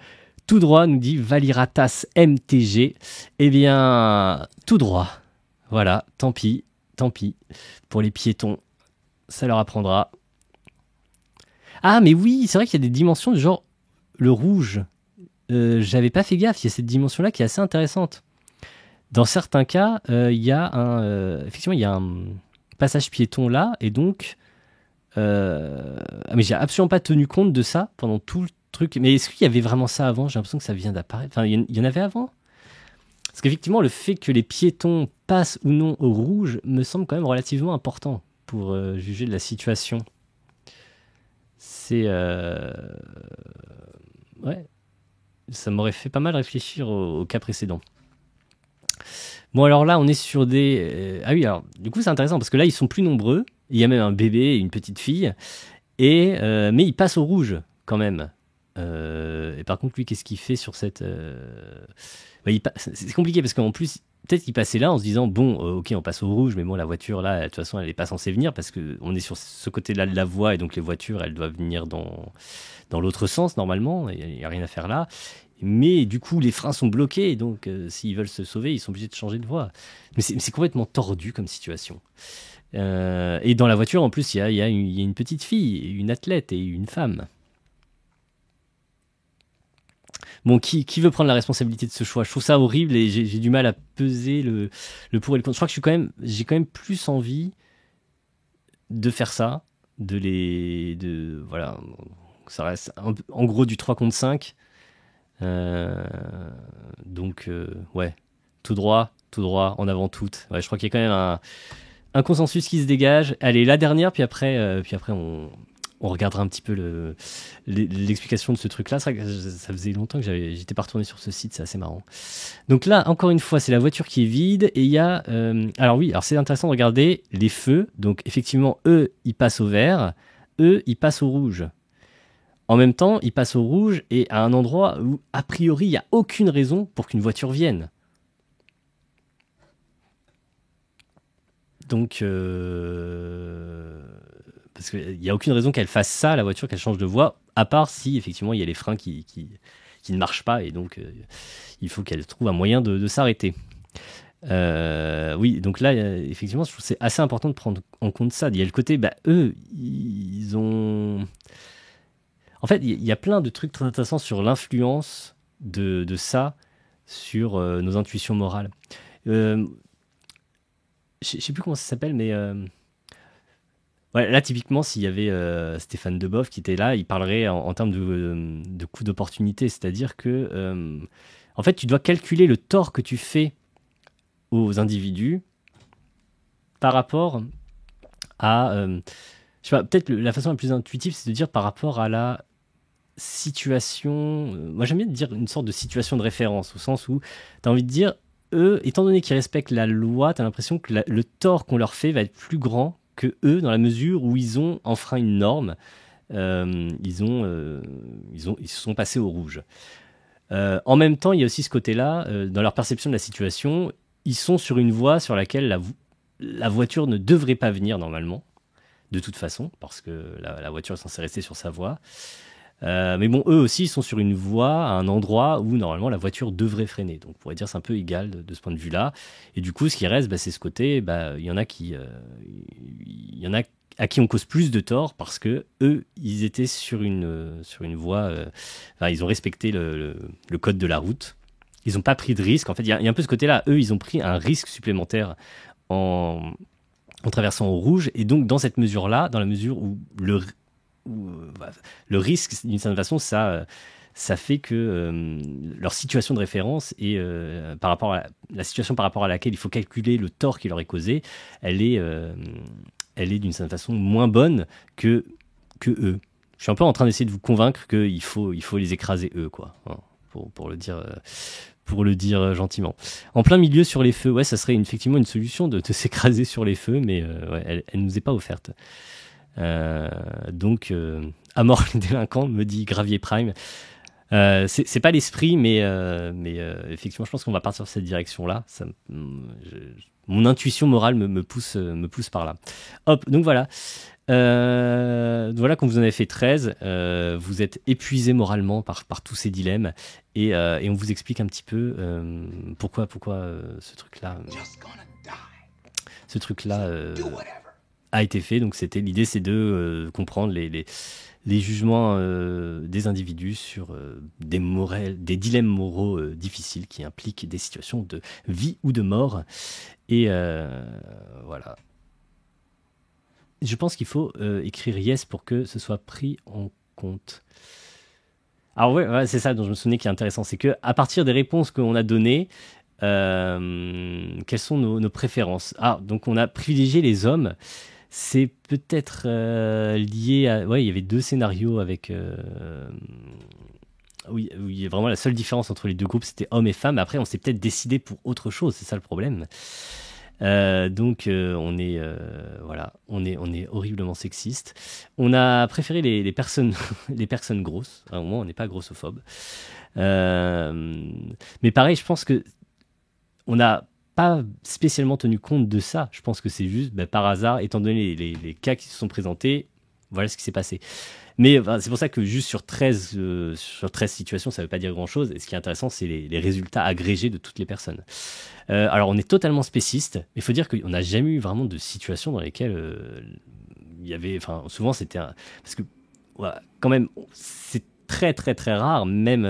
Tout droit, nous dit Valiratas MTG. Eh bien, tout droit. Voilà, tant pis. Pour les piétons, ça leur apprendra. Ah, mais oui, c'est vrai qu'il y a des dimensions du genre le rouge. J'avais pas fait gaffe, il y a cette dimension-là qui est assez intéressante. Dans certains cas, il y a effectivement, il y a un passage piéton là, et donc... mais j'ai absolument pas tenu compte de ça pendant tout le truc. Mais est-ce qu'il y avait vraiment ça avant? J'ai l'impression que ça vient d'apparaître. Enfin, il y en avait avant? Parce qu'effectivement, le fait que les piétons passent ou non au rouge me semble quand même relativement important pour juger de la situation. C'est... Ouais. Ça m'aurait fait pas mal réfléchir au cas précédent. Bon, alors là, on est sur des... Ah oui, alors, du coup, c'est intéressant, parce que là, ils sont plus nombreux. Il y a même un bébé et une petite fille. Mais ils passent au rouge, quand même. Et par contre, lui, qu'est-ce qu'il fait sur cette... c'est compliqué, parce qu'en plus, peut-être qu'il passait là en se disant, bon, ok, on passe au rouge, mais bon, la voiture, là, de toute façon, elle n'est pas censée venir, parce qu'on est sur ce côté-là de la voie, et donc les voitures, elles doivent venir dans l'autre sens, normalement. Il n'y a rien à faire là. Mais du coup, les freins sont bloqués, donc s'ils veulent se sauver, ils sont obligés de changer de voie. Mais c'est complètement tordu comme situation. Et dans la voiture, en plus, il y a une petite fille, une athlète et une femme. Bon, qui veut prendre la responsabilité de ce choix? Je trouve ça horrible et j'ai du mal à peser le pour et le contre. Je crois que j'ai quand même plus envie de faire ça, voilà, ça reste en gros du 3 contre 5. Donc, ouais, tout droit, en avant toutes. Ouais, je crois qu'il y a quand même un consensus qui se dégage. Allez, la dernière, puis après on regardera un petit peu l'explication de ce truc-là. C'est vrai que ça faisait longtemps que j'étais pas retourné sur ce site, c'est assez marrant. Donc là, encore une fois, c'est la voiture qui est vide et il y a... alors c'est intéressant de regarder les feux. Donc effectivement, eux, ils passent au vert, eux, ils passent au rouge. En même temps, ils passent au rouge et à un endroit où, a priori, il n'y a aucune raison pour qu'une voiture vienne. Donc... parce qu'il n'y a aucune raison qu'elle fasse ça, la voiture, qu'elle change de voie, à part si, effectivement, il y a les freins qui ne marchent pas, et donc il faut qu'elle trouve un moyen de s'arrêter. Oui, donc là, effectivement, je trouve que c'est assez important de prendre en compte ça. Il y a le côté, eux, ils ont... En fait, il y a plein de trucs très intéressants sur l'influence de ça sur nos intuitions morales. Je ne sais plus comment ça s'appelle, mais... Ouais, là, typiquement, s'il y avait Stéphane Deboeuf qui était là, il parlerait en termes de coût d'opportunité. C'est-à-dire que, en fait, tu dois calculer le tort que tu fais aux individus par rapport à... je sais pas, peut-être la façon la plus intuitive, c'est de dire par rapport à la situation... moi, j'aime bien dire une sorte de situation de référence, au sens où tu as envie de dire, eux, étant donné qu'ils respectent la loi, tu as l'impression que le tort qu'on leur fait va être plus grand que eux, dans la mesure où ils ont enfreint une norme, ils se sont passés au rouge. En même temps, il y a aussi ce côté-là, dans leur perception de la situation, ils sont sur une voie sur laquelle la voiture ne devrait pas venir normalement, de toute façon, parce que la voiture est censée rester sur sa voie. Mais bon, eux aussi, ils sont sur une voie, à un endroit où normalement la voiture devrait freiner. Donc on pourrait dire que c'est un peu égal de ce point de vue-là. Et du coup, ce qui reste, c'est ce côté, il y en a à qui on cause plus de tort parce que eux, ils étaient sur une voie, ils ont respecté le code de la route. Ils n'ont pas pris de risque. En fait, il y a un peu ce côté-là. Eux, ils ont pris un risque supplémentaire en traversant au rouge. Et donc, dans cette mesure-là, dans la mesure où le risque, d'une certaine façon, ça fait que leur situation de référence et par rapport à la situation par rapport à laquelle il faut calculer le tort qui leur est causé, elle est d'une certaine façon moins bonne que eux. Je suis un peu en train d'essayer de vous convaincre qu'il faut les écraser eux, quoi, hein, pour le dire pour le dire gentiment. En plein milieu sur les feux, ouais, ça serait effectivement une solution de s'écraser sur les feux, mais ouais, elle nous est pas offerte. Donc, à mort les délinquants, me dit Gravier Prime. C'est pas l'esprit, mais effectivement, je pense qu'on va partir sur cette direction-là. Mon intuition morale me pousse par là. Hop, donc voilà. Voilà, quand vous en avez fait 13, vous êtes épuisé moralement par tous ces dilemmes et on vous explique un petit peu pourquoi ce truc-là a été fait. Donc l'idée, c'est de comprendre les jugements des individus sur des dilemmes moraux difficiles qui impliquent des situations de vie ou de mort. Et voilà. Je pense qu'il faut écrire yes pour que ce soit pris en compte. Alors ouais, c'est ça dont je me souvenais qui est intéressant, c'est que à partir des réponses qu'on a données, quelles sont nos préférences. Donc on a privilégié les hommes. C'est peut-être lié à... Ouais, il y avait 2 scénarios avec... Oui, vraiment la seule différence entre les 2 groupes, c'était hommes et femmes. Après, on s'est peut-être décidé pour autre chose, c'est ça le problème. Donc on est horriblement sexiste. On a préféré les personnes grosses. Au moins on n'est pas grossophobe. Mais pareil, je pense que on n'a pas spécialement tenu compte de ça. Je pense que c'est juste par hasard, étant donné les cas qui se sont présentés, voilà ce qui s'est passé. Mais c'est pour ça que juste sur 13 situations, ça ne veut pas dire grand-chose. Et ce qui est intéressant, c'est les résultats agrégés de toutes les personnes. Alors, on est totalement spéciste, mais il faut dire qu'on n'a jamais eu vraiment de situations dans lesquelles il y avait... Enfin, souvent, c'était... Parce que, voilà, quand même, c'est très, très, très rare, même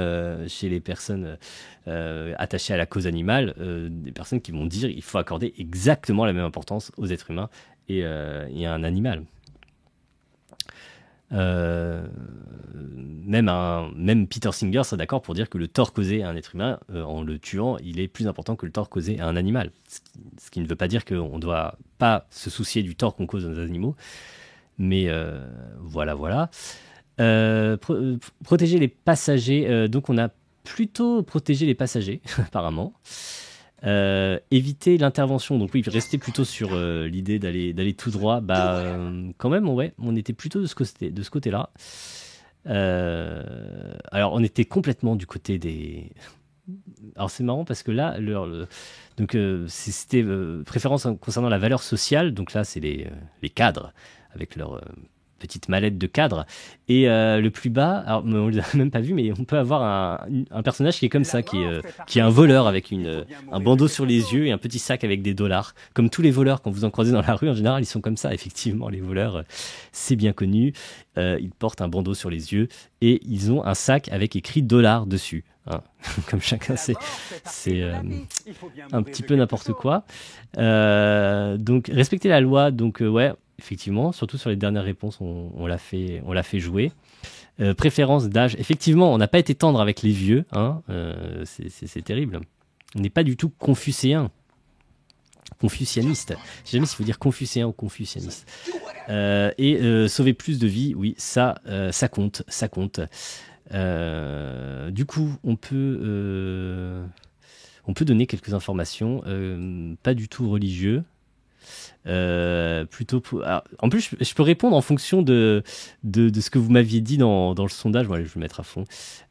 chez les personnes attachées à la cause animale, des personnes qui vont dire qu'il faut accorder exactement la même importance aux êtres humains et à un animal. Même Peter Singer serait d'accord pour dire que le tort causé à un être humain en le tuant, il est plus important que le tort causé à un animal. Ce qui ne veut pas dire qu'on ne doit pas se soucier du tort qu'on cause aux animaux. Mais voilà. Protéger les passagers. Donc on a plutôt protégé les passagers, apparemment. Éviter l'intervention, donc oui, rester plutôt sur l'idée d'aller tout droit, quand même, ouais, on était plutôt de ce côté-là. Alors, on était complètement du côté des... Alors, c'est marrant parce que là, c'était préférence concernant la valeur sociale, donc là, c'est les cadres, avec leur... petite mallette de cadre, et le plus bas, alors on ne l'a même pas vu, mais on peut avoir un personnage qui est comme ça, qui est un voleur avec un bandeau sur les yeux et un petit sac avec des dollars. Comme tous les voleurs, quand vous en croisez dans la rue, en général, ils sont comme ça. Effectivement, les voleurs, c'est bien connu. Ils portent un bandeau sur les yeux et ils ont un sac avec écrit dollars dessus. Hein. Comme chacun, c'est un petit peu n'importe quoi. Donc, respecter la loi, donc ouais. Effectivement, surtout sur les dernières réponses, on l'a fait jouer. Préférence d'âge. Effectivement, on n'a pas été tendre avec les vieux. Hein, c'est terrible. On n'est pas du tout confucianiste. Je sais jamais s'il faut dire confucéen ou confucianiste. Et sauver plus de vies, oui, ça compte. Du coup, on peut donner quelques informations. Pas du tout religieux. Plutôt en plus je peux répondre en fonction de ce que vous m'aviez dit dans le sondage. Bon, allez, je vais le mettre à fond.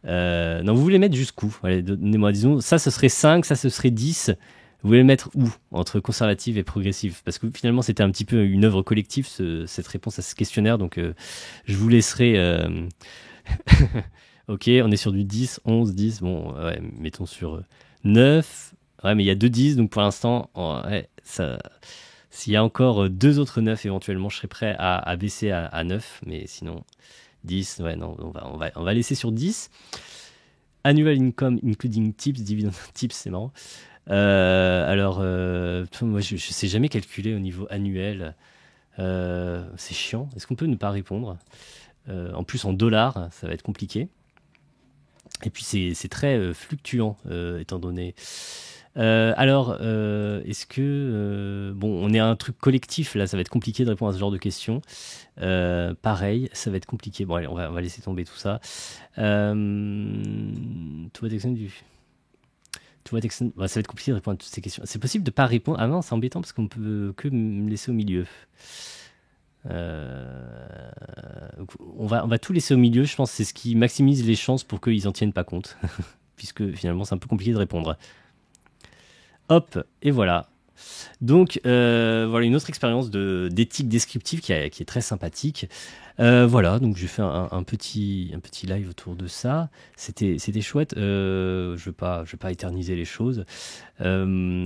Non, vous voulez mettre jusqu'où? Allez, donnez-moi, disons, ça ce serait 5, ça ce serait 10. Vous voulez le mettre où entre conservative et progressive? Parce que finalement c'était un petit peu une œuvre collective, cette réponse à ce questionnaire, donc je vous laisserai ok, on est sur du 10, 11, 10, bon ouais, mettons sur 9. Ouais, mais il y a 2 10, donc pour l'instant ouais, ça... S'il y a encore 2 autres 9, éventuellement, je serais prêt à baisser à 9. Mais sinon, 10, ouais, non, on va laisser sur 10. Annual income, including tips, dividend tips, c'est marrant. Alors, moi, je ne sais jamais calculer au niveau annuel. C'est chiant. Est-ce qu'on peut ne pas répondre? En plus, en dollars, ça va être compliqué. Et puis, c'est très fluctuant, étant donné... alors, est-ce que... bon, on est à un truc collectif, là, ça va être compliqué de répondre à ce genre de questions. Pareil, ça va être compliqué. Bon, allez, on va laisser tomber tout ça. Tout va du To what extent... ça va être compliqué de répondre à toutes ces questions. C'est possible de ne pas répondre. Ah non, c'est embêtant parce qu'on peut que me laisser au milieu. On va tout laisser au milieu. Je pense que c'est ce qui maximise les chances pour qu'ils n'en tiennent pas compte. Puisque finalement, c'est un peu compliqué de répondre. Hop, et voilà. Donc, voilà une autre expérience d'éthique descriptive qui est très sympathique. Voilà, donc j'ai fait un petit live autour de ça. C'était chouette. Je vais pas éterniser les choses.